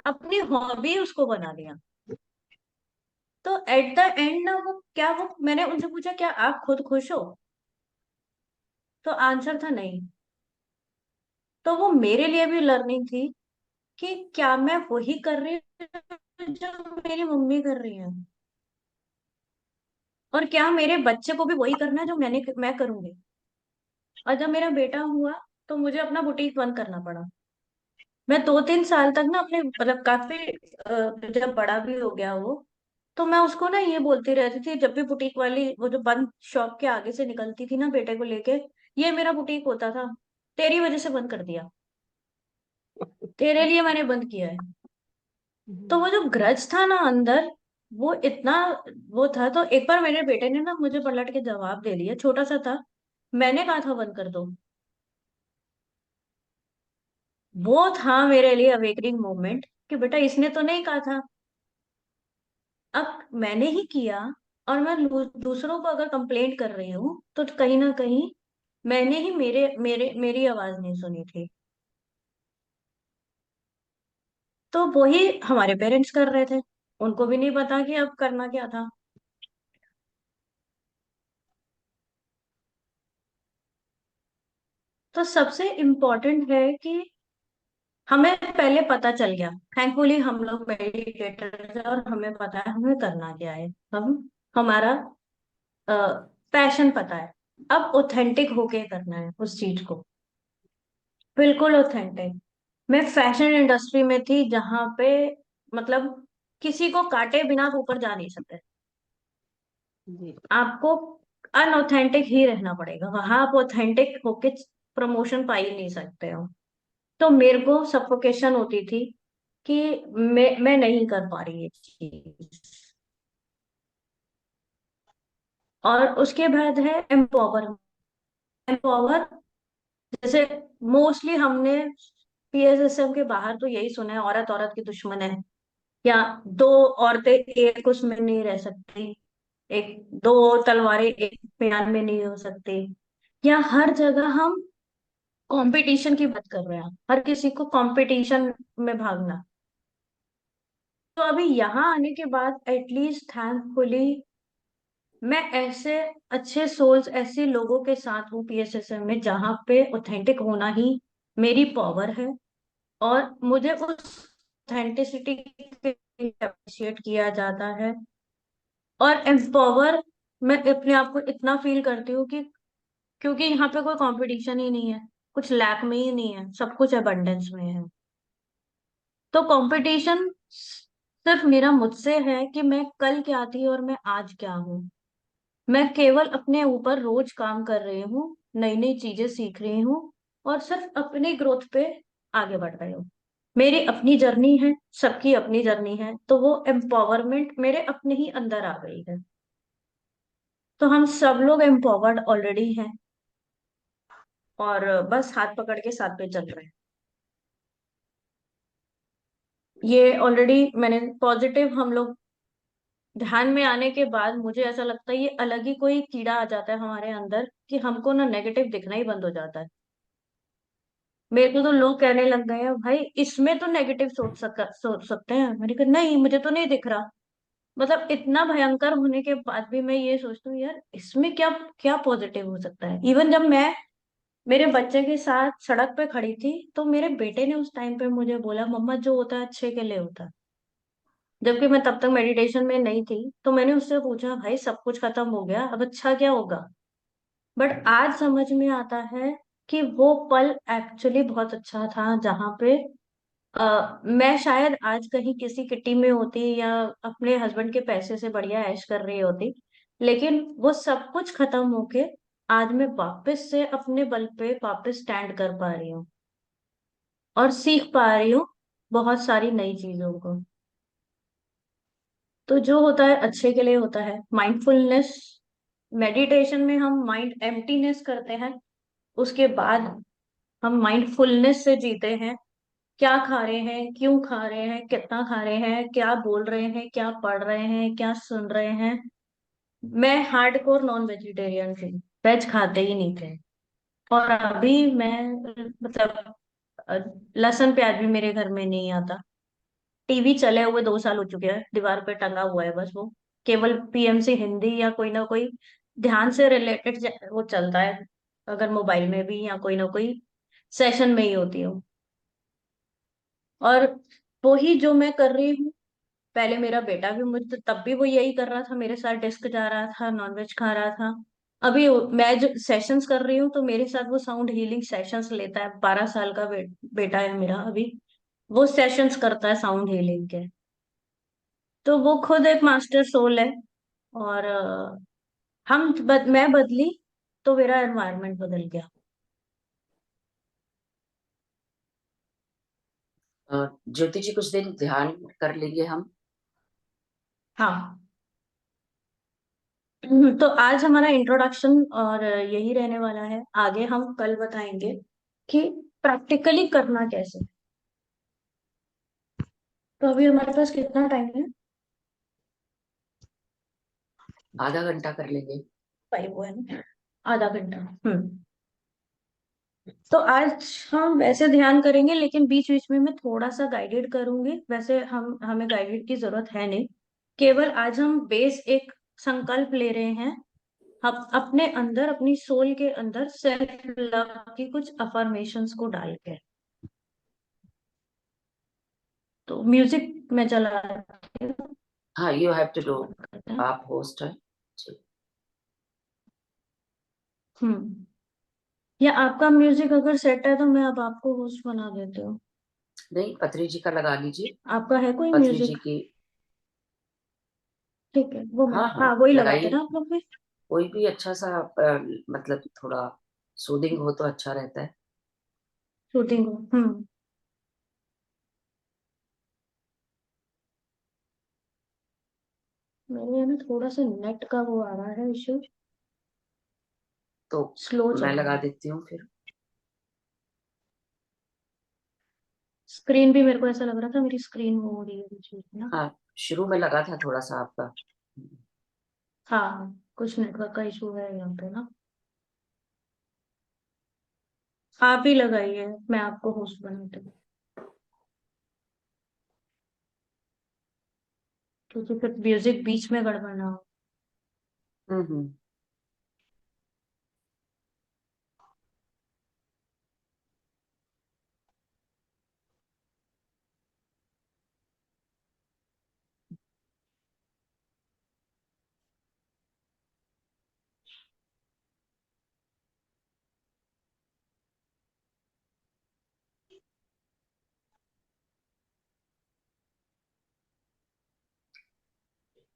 S2: अपनी हॉबी उसको बना लिया। तो एट द एंड ना वो मैंने उनसे पूछा क्या आप खुद खुश हो? तो आंसर था नहीं। तो वो मेरे लिए भी लर्निंग थी कि क्या मैं वही कर रही हूँ जो मेरी मम्मी कर रही है, और क्या मेरे बच्चे को भी वही करना है जो मैं करूंगी। और जब मेरा बेटा हुआ तो मुझे अपना बुटीक बंद करना पड़ा। मैं 2-3 साल तक ना अपने मतलब काफी जब बड़ा भी हो गया वो, तो मैं उसको ना ये बोलती रहती थी, जब भी बुटीक वाली वो जो बंद शॉप के आगे से निकलती थी ना बेटे को लेके, ये मेरा बुटीक होता था, तेरी वजह से बंद कर दिया, तेरे लिए मैंने बंद किया है। तो वो जो ग्रज था ना अंदर, वो इतना वो था। तो एक बार मेरे बेटे ने ना मुझे पलट के जवाब दे दिया, छोटा सा था, मैंने कहा था बंद कर दो। वो था मेरे लिए अवेकनिंग मोमेंट कि बेटा इसने तो नहीं कहा था, अब मैंने ही किया। और मैं दूसरों को अगर कंप्लेंट कर रही हूँ तो कहीं ना कहीं मैंने ही मेरे मेरे मेरी आवाज नहीं सुनी थी। तो वही हमारे पेरेंट्स कर रहे थे, उनको भी नहीं पता कि अब करना क्या था। तो सबसे इम्पोर्टेंट है कि हमें पहले पता चल गया, थैंकफुली हम लोग मेडिटेटर हैं और हमें पता है हमें करना क्या है। हम हमारा पैशन पता है, अब ऑथेंटिक होके करना है उस चीज को, बिल्कुल ऑथेंटिक। मैं फैशन इंडस्ट्री में थी जहां पे मतलब किसी को काटे बिना आप ऊपर जा नहीं सकते।
S3: जी
S2: आपको अनऑथेंटिक ही रहना पड़ेगा, वहां आप ऑथेंटिक होके प्रमोशन पा ही नहीं सकते हो। तो मेरे को सफोकेशन होती थी कि मैं नहीं कर पा रही ये चीज। और उसके बाद है एम्पावर। एम्पावर जैसे मोस्टली हमने पीएसएसएम के बाहर तो यही सुना है, औरत औरत की दुश्मन है, या दो औरतें एक उसमें नहीं रह सकती, एक दो तलवारें एक म्यान में नहीं हो सकती, या हर जगह हम कंपटीशन की बात कर रहे हैं, हर किसी को कंपटीशन में भागना। तो अभी यहाँ आने के बाद एटलीस्ट थैंकफुली मैं ऐसे अच्छे सोल्स, ऐसे लोगों के साथ हूँ पीएसएसएम में, जहाँ पे ऑथेंटिक होना ही मेरी पावर है। और मुझे उस ऑथेंटिसिटी अप्रिशिएट किया जाता है। और एम्पावर मैं अपने आप को इतना फील करती हूँ कि क्योंकि यहाँ पे कोई कंपटीशन ही नहीं है, कुछ लैक में ही नहीं है, सब कुछ अबंडेंस में है। तो कंपटीशन सिर्फ मेरा मुझसे है कि मैं कल क्या थी और मैं आज क्या हूँ। मैं केवल अपने ऊपर रोज काम कर रही हूँ, नई नई चीजें सीख रही हूँ, और सिर्फ अपनी ग्रोथ पे आगे बढ़ रही हूँ। मेरी अपनी जर्नी है, सबकी अपनी जर्नी है, तो वो एम्पावरमेंट मेरे अपने ही अंदर आ गई है। तो हम सब लोग एम्पावर्ड ऑलरेडी हैं, और बस हाथ पकड़ के साथ पे चल रहे हैं। ये ऑलरेडी मैंने पॉजिटिव, हम लोग ध्यान में आने के बाद मुझे ऐसा लगता है ये अलग ही कोई कीड़ा आ जाता है हमारे अंदर कि हमको ना नेगेटिव दिखना ही बंद हो जाता है। मेरे को तो लोग कहने लग गए हैं, भाई इसमें तो नेगेटिव सोच सकते हैं। मैंने कहा नहीं, मुझे तो नहीं दिख रहा। मतलब इतना भयंकर होने के बाद भी मैं ये सोचती हूँ, यार इसमें क्या क्या पॉजिटिव हो सकता है। इवन जब मैं मेरे बच्चे के साथ सड़क पे खड़ी थी, तो मेरे बेटे ने उस टाइम पे मुझे बोला, मम्मा जो होता है अच्छे के लिए होता है। जबकि मैं तब तक मेडिटेशन में नहीं थी। तो मैंने उससे पूछा, भाई सब कुछ खत्म हो गया, अब अच्छा क्या होगा। बट आज समझ में आता है कि वो पल एक्चुअली बहुत अच्छा था, जहाँ पे मैं शायद आज कहीं किसी किट्टी में होती, या अपने हस्बैंड के पैसे से बढ़िया ऐश कर रही होती। लेकिन वो सब कुछ खत्म होके आज मैं वापस से अपने बल पे वापस स्टैंड कर पा रही हूँ, और सीख पा रही हूँ बहुत सारी नई चीजों को। तो जो होता है अच्छे के लिए होता है। माइंडफुलनेस मेडिटेशन में हम माइंड एम्प्टीनेस करते हैं, उसके बाद हम माइंडफुलनेस से जीते हैं। क्या खा रहे हैं, क्यों खा रहे हैं, कितना खा रहे हैं, क्या बोल रहे हैं, क्या पढ़ रहे हैं, क्या सुन रहे हैं। मैं हार्डकोर नॉन वेजिटेरियन थी, वेज खाते ही नहीं थे। और अभी मैं मतलब अ, लहसुन प्याज भी मेरे घर में नहीं आता। टीवी चले हुए 2 साल हो चुके हैं, दीवार पे टंगा हुआ है बस वो, केवल पीएमसी हिंदी या कोई ना कोई ध्यान से रिलेटेड वो चलता है, अगर मोबाइल में भी या कोई ना कोई सेशन में ही होती हूँ। और वही जो मैं कर रही हूँ, पहले मेरा बेटा भी मुझे तब भी वो यही कर रहा था, मेरे साथ डिस्क जा रहा था, नॉनवेज खा रहा था। अभी मैं जो सेशंस कर रही हूँ, तो मेरे साथ वो साउंड हीलिंग सेशंस लेता है। 12 साल का बेटा है मेरा अभी, वो सेशंस करता है साउंड हीलिंग के। तो वो खुद एक मास्टर सोल है। और मैं बदली तो मेरा एनवायरनमेंट बदल गया।
S1: ज्योति जी कुछ दिन ध्यान कर लेंगे हम।
S2: हाँ। तो आज हमारा इंट्रोडक्शन और यही रहने वाला है। आगे हम कल बताएंगे कि प्रैक्टिकली करना कैसे। तो अभी हमारे पास कितना टाइम है?
S1: आधा घंटा कर लेंगे।
S2: 5 है ना, आधा घंटा। तो आज हम वैसे ध्यान करेंगे, लेकिन बीच बीच में मैं थोड़ा सा गाइडेड करूंगी। वैसे हमें गाइडेड की जरूरत है नहीं, केवल आज हम बेस एक संकल्प ले रहे हैं। हम अपने अंदर, अपनी सोल के अंदर सेल्फ लव की कुछ अफर्मेशंस को डाल के। तो म्यूजिक में चला रही हूँ।
S1: हाँ, यू हैव टू डू, आप होस्ट है जी।
S2: हम्म। या आपका म्यूजिक अगर सेट है तो मैं अब आपको होस्ट बना देती हूँ।
S1: नहीं, पत्री जी का लगा लीजिए।
S2: आपका है कोई
S1: पत्री जी
S2: म्यूजिक?
S1: की।
S2: ठीक है, वो मैं,
S1: हाँ हाँ,
S2: हाँ वही लगाते
S1: लगाइए।
S2: ना आप लोग भी।
S1: कोई भी अच्छा सा मतलब थोड़ा सूदिंग हो तो अच्छा रहता है।
S2: सूदिंग हो। मेरे यहाँ ना थोड़ा सा नेट का वो आ रहा है इशू,
S1: तो
S2: स्लो चल
S1: मैं
S2: रहा
S1: लगा
S2: है।
S1: देती हूँ फिर।
S2: स्क्रीन भी मेरे को ऐसा लग रहा था मेरी स्क्रीन वो हो रही है बीच बीच में ना।
S1: हाँ, शुरू में लगा था थोड़ा सा आपका।
S2: हाँ, कुछ नेटवर्क का इशू है यहाँ पे ना। आप ही लगाइए, मैं आपको होस्ट बनाती हूँ, क्योंकि फिर म्यूजिक बीच में गड़बड़ ना हो।
S1: Hmm.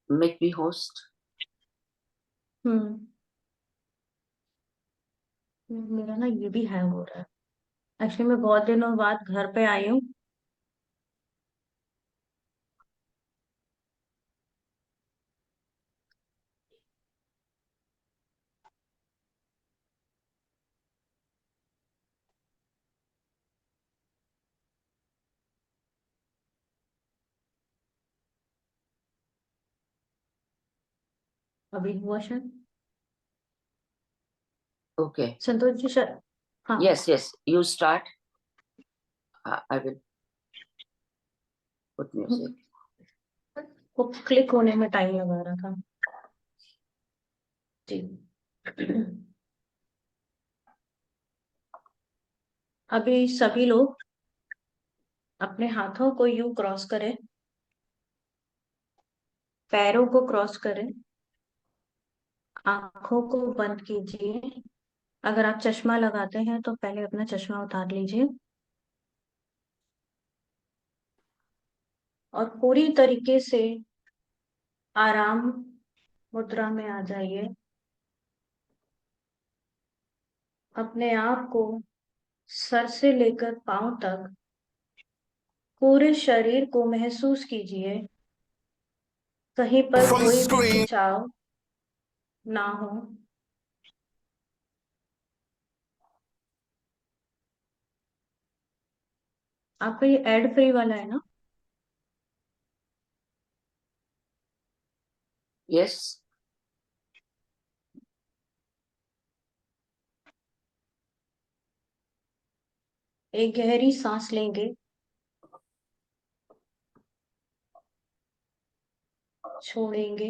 S1: Make me host.
S2: Hmm. मेरा ना ये भी हैंग हो रहा है। एक्चुअली मैं बहुत दिनों बाद घर पे आई हूँ। अभी हुआ शायद।
S1: ओके।
S2: संतोष जी सर। हाँ।
S1: Yes yes, you start. I will put music.
S2: वो क्लिक होने में टाइम लगा रहा था जी। अभी सभी लोग अपने हाथों को यूं क्रॉस करें, पैरों को क्रॉस करें, आंखों को बंद कीजिए। अगर आप चश्मा लगाते हैं तो पहले अपना चश्मा उतार लीजिए और पूरी तरीके से आराम मुद्रा में आ जाइए। अपने आप को सर से लेकर पांव तक पूरे शरीर को महसूस कीजिए, कहीं पर
S5: From
S2: कोई भी
S5: screen.
S2: खिंचाव ना हो। आपका ये एड फ्री वाला है ना?
S1: यस।
S2: एक गहरी सांस लेंगे, छोड़ेंगे,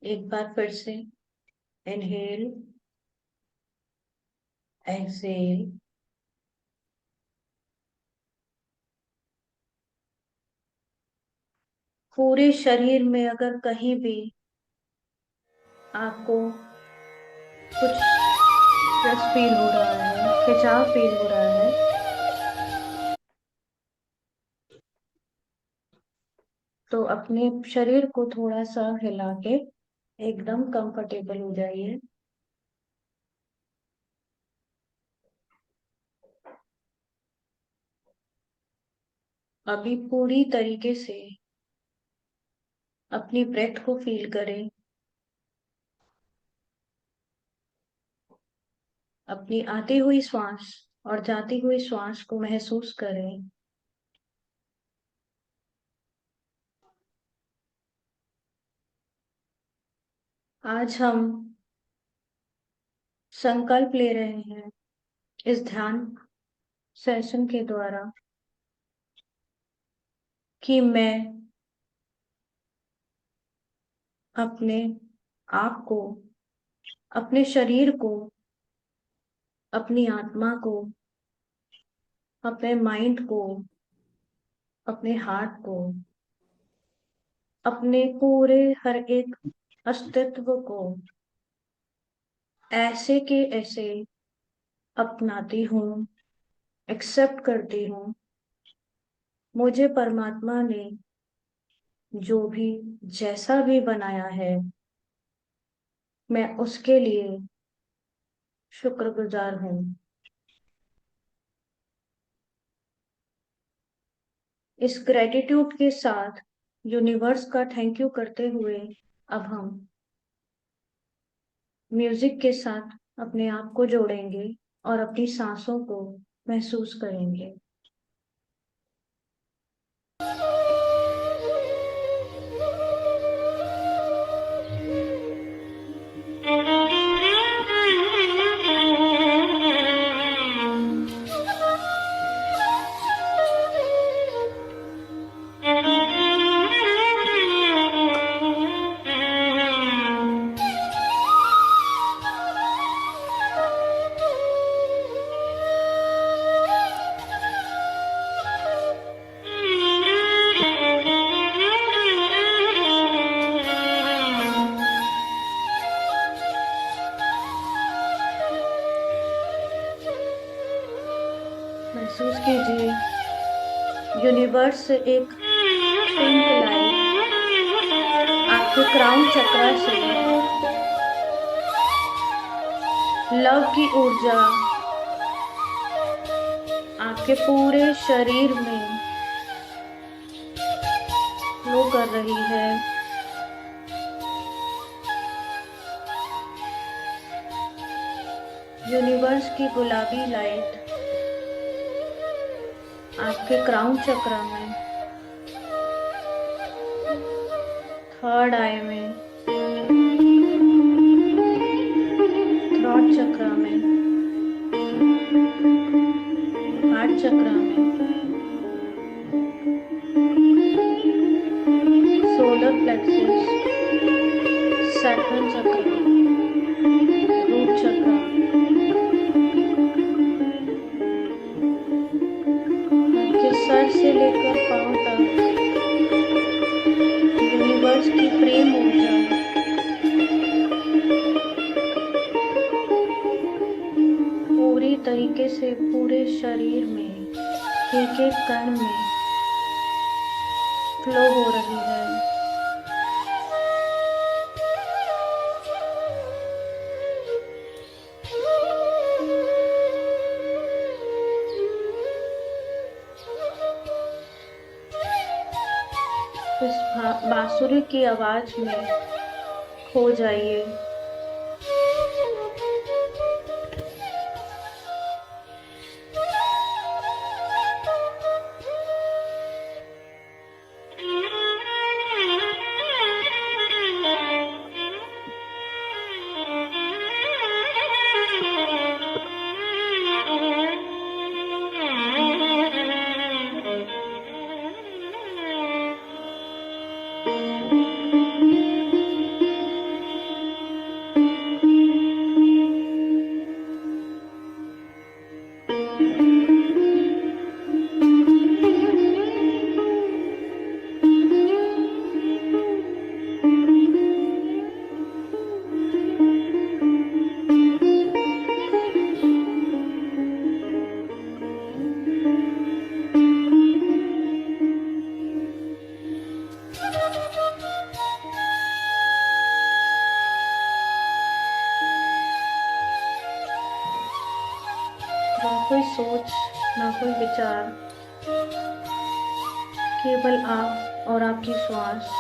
S2: एक बार फिर से इनहेल, एक्सहेल। पूरे शरीर में अगर कहीं भी आपको कुछ स्ट्रेस फील हो रहा है, खिंचाव फील हो रहा है, तो अपने शरीर को थोड़ा सा हिला के एकदम कंफर्टेबल हो जाइए। अभी पूरी तरीके से अपनी ब्रेथ को फील करें, अपनी आती हुई श्वास और जाती हुई श्वास को महसूस करें। आज हम संकल्प ले रहे हैं इस ध्यान सेशन के द्वारा कि मैं अपने आप को, अपने शरीर को, अपनी आत्मा को, अपने माइंड को, अपने हार्ट को, अपने पूरे हर एक अस्तित्व को ऐसे के ऐसे अपनाती हूँ, एक्सेप्ट करती हूँ। मुझे परमात्मा ने जो भी जैसा भी बनाया है, मैं उसके लिए शुक्रगुजार हूँ। इस ग्रेटिट्यूड के साथ यूनिवर्स का थैंक यू करते हुए अब हम म्यूजिक के साथ अपने आप को जोड़ेंगे और अपनी सांसों को महसूस करेंगे। महसूस कीजिए यूनिवर्स से एक पिंक लाइट आपके क्राउन चक्रा से लव की ऊर्जा आपके पूरे शरीर में फ्लो कर रही है। यूनिवर्स की गुलाबी लाइट आपके क्राउन चक्रा में, थर्ड आई में, थ्रोट चक्रा में, हार्ट चक्रा में, सोलर प्लेक्सस, सैक्रल चक्रा, रूट चक्रा, आपके सर से लेकर पांव तक यूनिवर्स की प्रेम ऊर्जा पूरी तरीके से पूरे शरीर में एक एक कण में फ्लो हो रही है। इस बांसुरी की आवाज में खो जाइए। ना कोई सोच, ना कोई विचार, केवल आप और आपकी श्वास।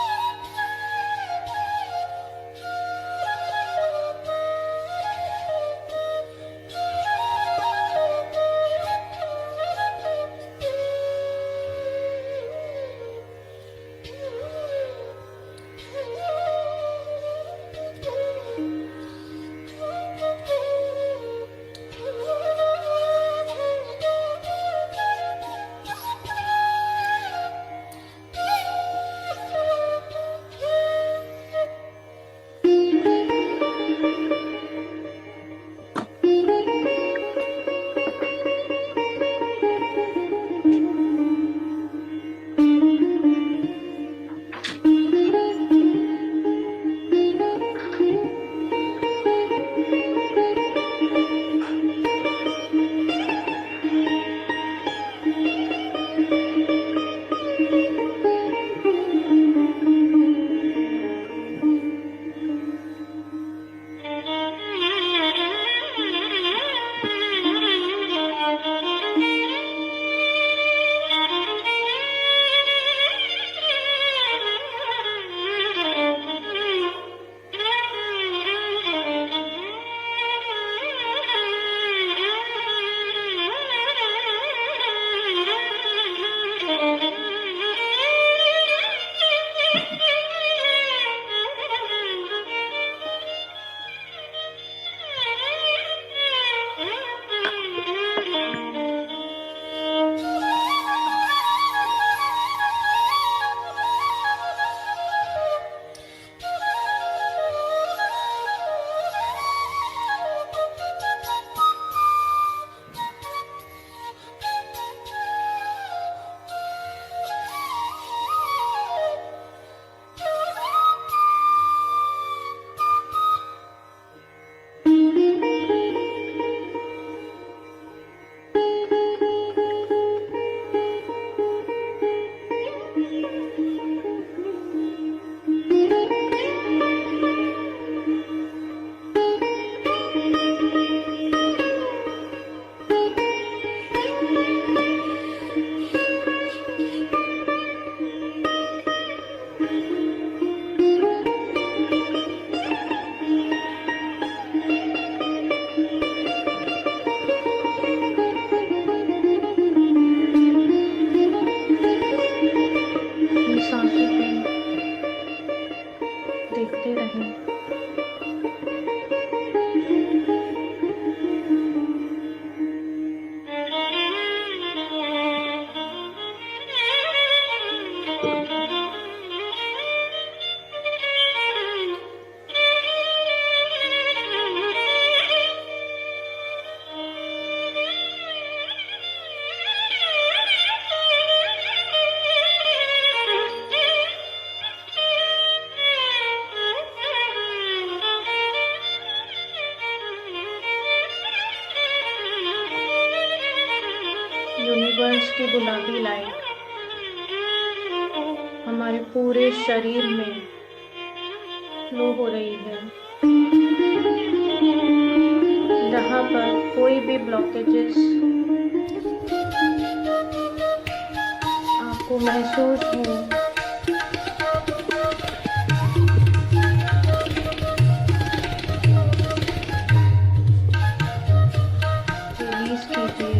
S2: यूनिवर्स की गुलाबी लाइट हमारे पूरे शरीर में फ्लो हो रही है। जहाँ पर कोई भी ब्लॉकेजेस आपको महसूस हो, रिलीज कीजिए।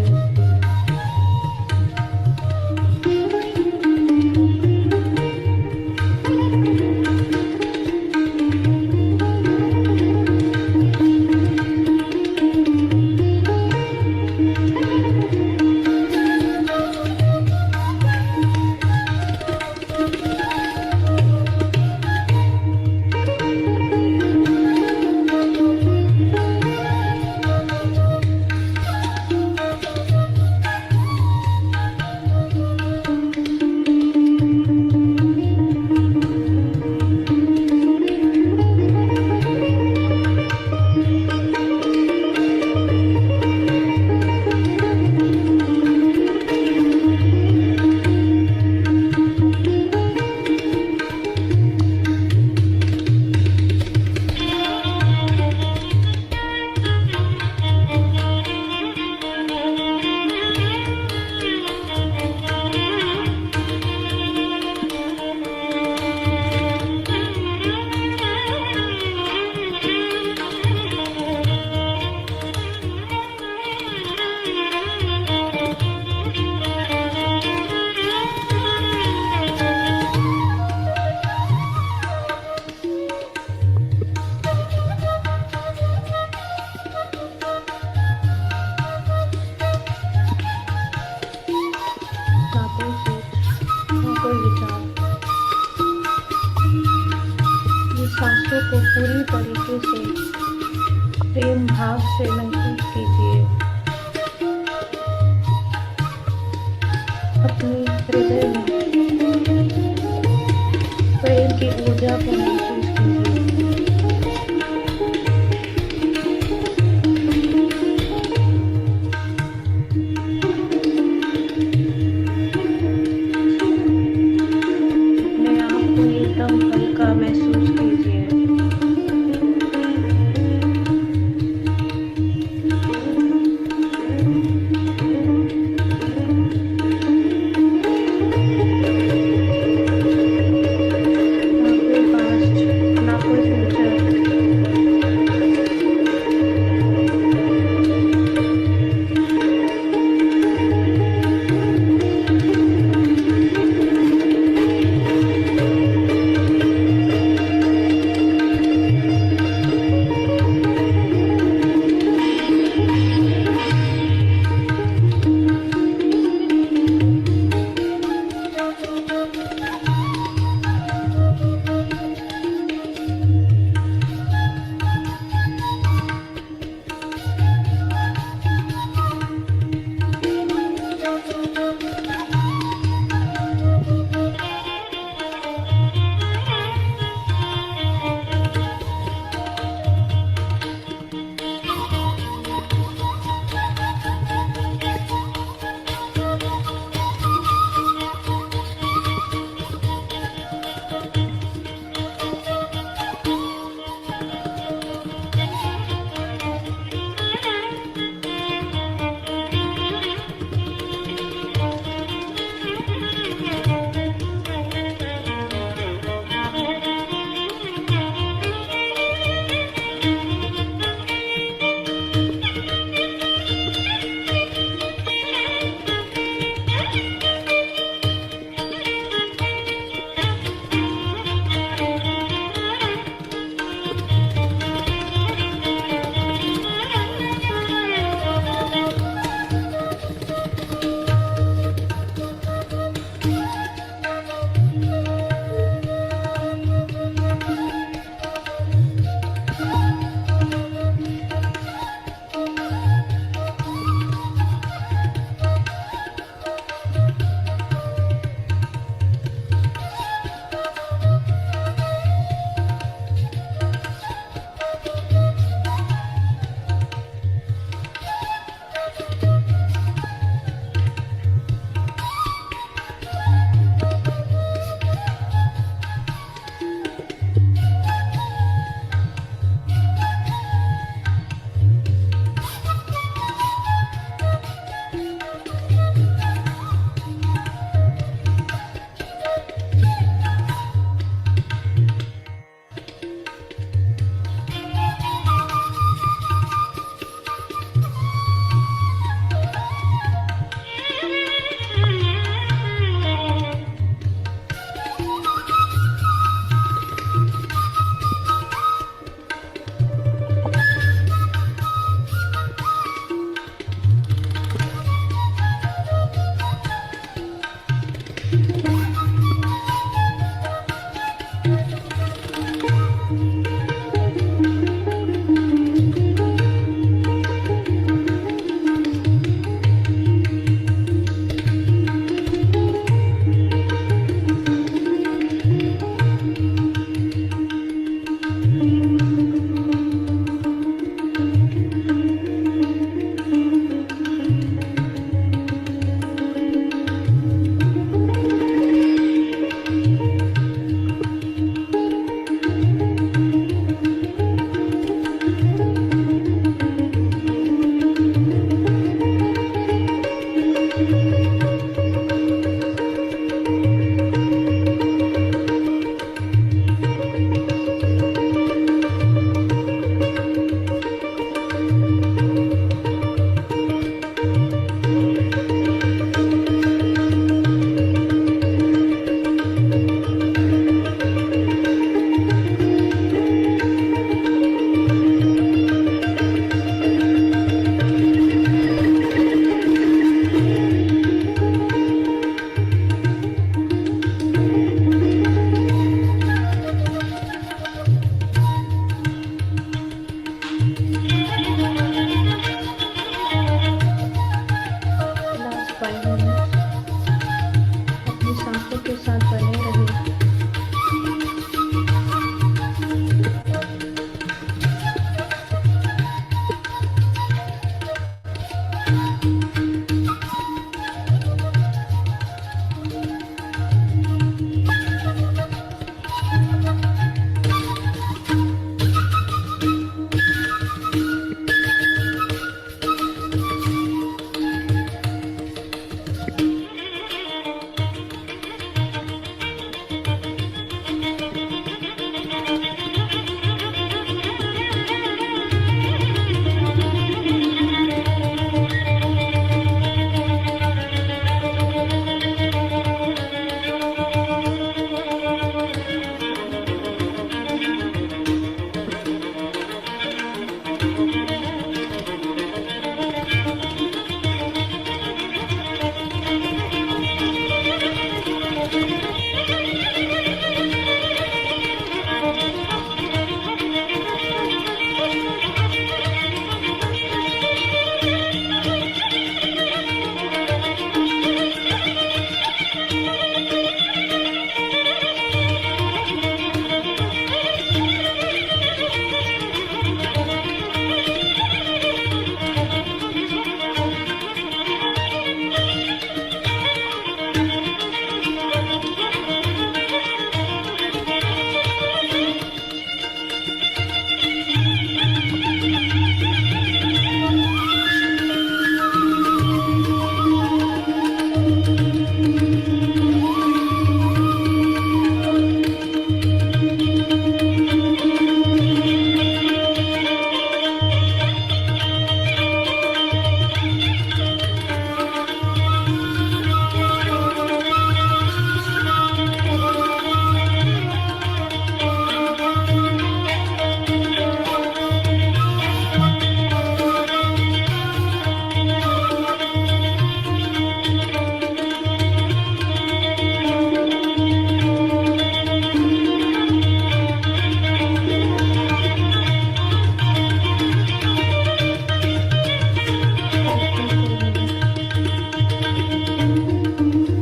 S2: ना कोई सोच, ना कोई विचार। ये सांसों को पूरी तरीके से प्रेम भाव से महसूस कीजिए। अपनी हृदय में प्रेम की ऊर्जा को महसूस कीजिए। अपने आप को एकदम हल्का महसूस कीजिए।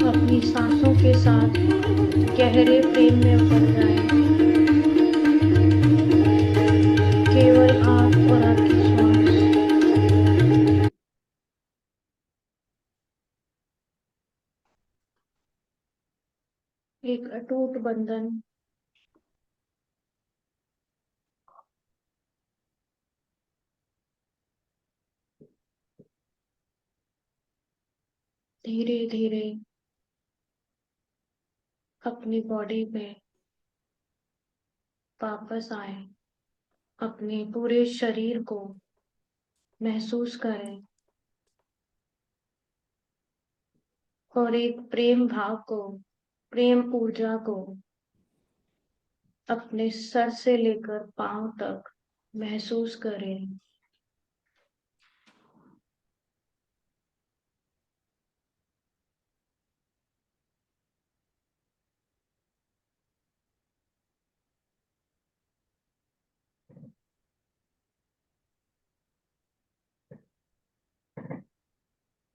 S2: अपनी सांसों के साथ गहरे प्रेम में उतर जाएं। केवल आप और आपकी श्वास। एक अटूट बंधन। धीरे धीरे अपनी बॉडी में वापस आए। अपने पूरे शरीर को महसूस करें और एक प्रेम भाव को, प्रेम ऊर्जा को अपने सर से लेकर पांव तक महसूस करें।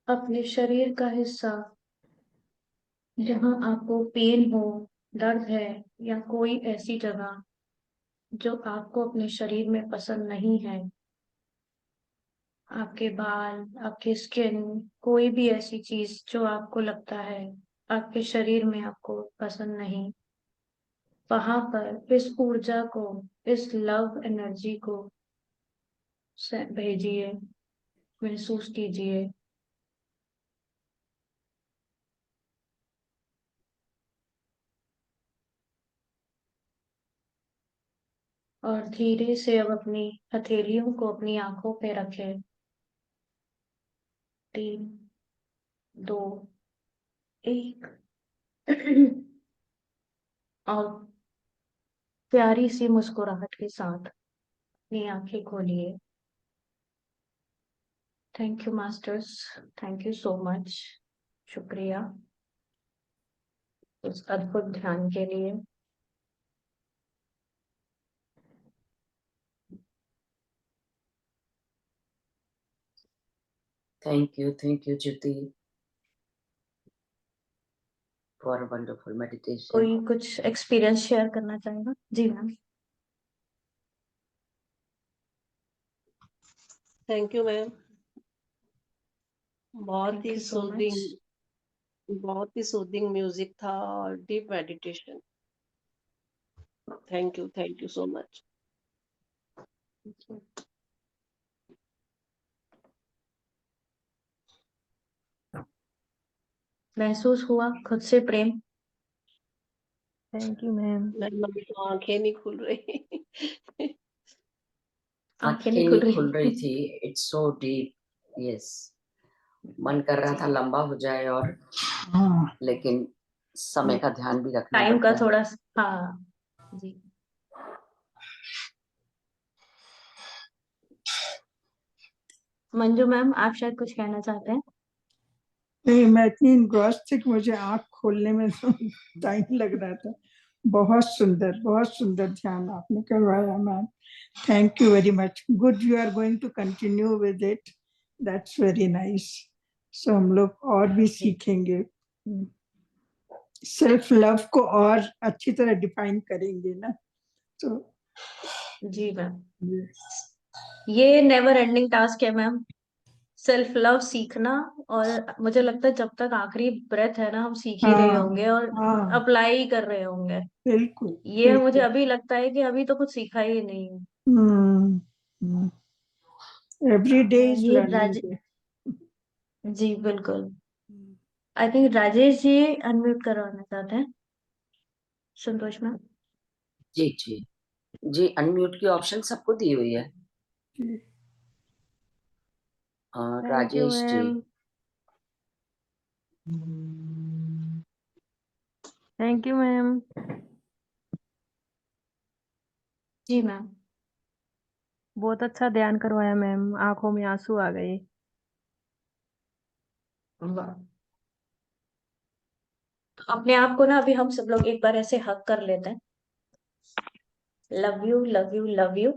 S2: अपने शरीर का हिस्सा जहां आपको पेन हो, दर्द है या कोई ऐसी जगह जो आपको अपने शरीर में पसंद नहीं है, आपके बाल, आपकी स्किन, कोई भी ऐसी चीज जो आपको लगता है आपके शरीर में आपको पसंद नहीं, वहां पर इस ऊर्जा को, इस लव एनर्जी को भेजिए, महसूस कीजिए। और धीरे से अब अपनी हथेलियों को अपनी आंखों पे रखें। 3, 2, 1 और प्यारी सी मुस्कुराहट के साथ अपनी आंखें खोलिए। Thank you masters, thank you so much. शुक्रिया उस अद्भुत ध्यान के लिए।
S1: Thank you, Jyoti, for a wonderful meditation.
S2: कोई कुछ एक्सपीरियंस शेयर करना चाहेगा? जी ma'am.
S3: Thank you ma'am.
S2: Thank you so much.
S3: बहुत ही सूदिंग म्यूजिक था और deep meditation. Thank you so much.
S2: महसूस हुआ खुद से प्रेम?
S5: Thank you ma'am.
S3: मैम अभी तो आंखें नहीं खुल रही।
S2: आंखें
S1: नहीं
S2: नहीं
S1: खुल रही थी। It's so deep. यस, मन कर रहा था लंबा हो जाए और लेकिन समय का ध्यान भी रखना
S2: टाइम
S1: पड़ता
S2: का
S1: है।
S2: थोड़ा, हाँ जी। मंजू मैम, आप शायद कुछ कहना चाहते हैं।
S5: नहीं, मैं इतनी इंग्रॉस थी कि मुझे आंख खोलने में टाइम लग रहा था। बहुत सुंदर ध्यान आपने करवाया ma'am. Thank you very much. Good, you are going to continue with it. That's very nice. So हम लोग और भी सीखेंगे, सेल्फ लव को और अच्छी तरह डिफाइन करेंगे ना। तो
S2: जी मैम, ये नेवर एंडिंग टास्क है मैम, सेल्फ लव सीखना। और मुझे लगता है जब तक आखिरी ब्रेथ है ना, हम सीख ही रहे
S5: हाँ
S2: होंगे और
S5: हाँ,
S2: अप्लाई कर रहे होंगे।
S5: बिल्कुल
S2: ये मुझे
S5: बिल्कुल।
S2: अभी लगता है कि अभी तो कुछ सीखा ही नहीं है।
S5: एवरी डे इज
S2: ये
S5: लर्निंग डे।
S2: जी बिल्कुल। I think Rajesh ji unmute करवाना चाहते हैं। संतोष मैम।
S1: जी जी जी, अनम्यूट की ऑप्शन सबको दी हुई है। और
S6: thank you
S1: Rajesh ji,
S6: ma'am. Thank you ma'am.
S2: जी मैम।
S6: बहुत अच्छा ध्यान करवाया मैम, आंखों में आंसू आ गए।
S2: वाह। तो अपने आप को ना अभी हम सब लोग एक बार ऐसे हक कर लेते हैं। Love you love you love you.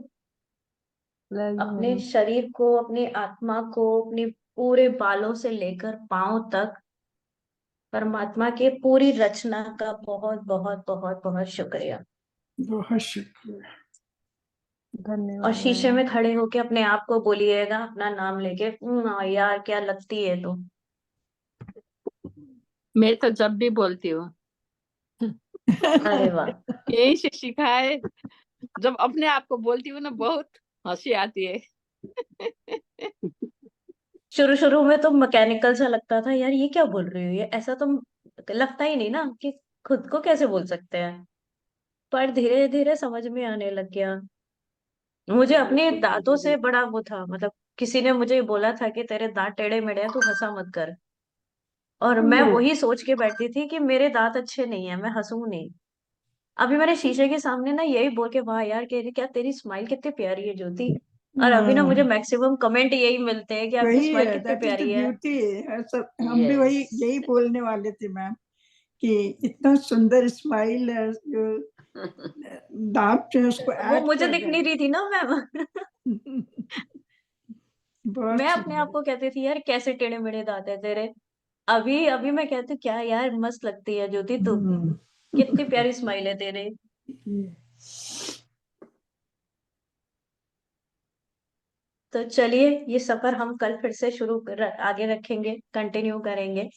S6: Love you
S2: अपने
S6: मैम।
S2: शरीर को, अपनी आत्मा को, अपने पूरे बालों से लेकर पांव तक परमात्मा के पूरी रचना का बहुत बहुत बहुत बहुत शुक्रिया।
S5: बहुत शुक्रिया।
S2: और
S6: धन्यवाद
S2: शीशे
S6: मैम।
S2: में खड़े होके अपने आप को बोलिएगा अपना नाम लेके, यार क्या लगती है तू।
S7: मैं तो जब भी बोलती हूँ,
S2: अरे वाह।
S7: यही से सीखा है। जब अपने आप को बोलती हूँ ना, बहुत हंसी आती है।
S2: शुरू शुरू में तो मैकेनिकल सा लगता था, यार ये क्या बोल रही हो, ये ऐसा तो लगता ही नहीं ना कि खुद को कैसे बोल सकते हैं। पर धीरे धीरे समझ में आने लग गया। मुझे अपने दांतों से बड़ा वो था, मतलब किसी ने मुझे बोला था कि तेरे दांत टेढ़े मेढ़े हैं, तू हंसा मत कर। और मैं वही सोच के बैठती थी कि मेरे दांत अच्छे नहीं है, मैं हंसूं नहीं। अभी मैंने शीशे के सामने ना यही बोल के, वाह यार कह रही क्या तेरी स्माइल कितनी प्यारी है ज्योति। और अभी ना मुझे मैक्सिमम कमेंट यही मिलते हैं कि आपकी
S5: वही
S2: स्माइल
S5: है,
S2: कितनी
S5: दैट इज द
S2: प्यारी है।
S5: ब्यूटी। सब हम भी वही
S1: यस।
S5: यही बोलने वाले थे मैम, कि इतना सुंदर स्माइल है, जो दांत जो है उसको
S2: वो
S5: ऐड
S2: मुझे
S5: कर
S2: दिख
S5: रहे
S2: नहीं रही थी ना मैम।
S5: हैं। बहुत
S2: मैं अपने आप
S5: सुंदर।
S2: को कहती थी यार कैसे टेढ़े मेढ़े दांत है तेरे। अभी अभी मैं कहती हूँ क्या यार मस्त लगती है ज्योति तू, कितनी प्यारी स्माइल है तेरे। तो चलिए ये सफर हम कल फिर से आगे रखेंगे, कंटिन्यू करेंगे।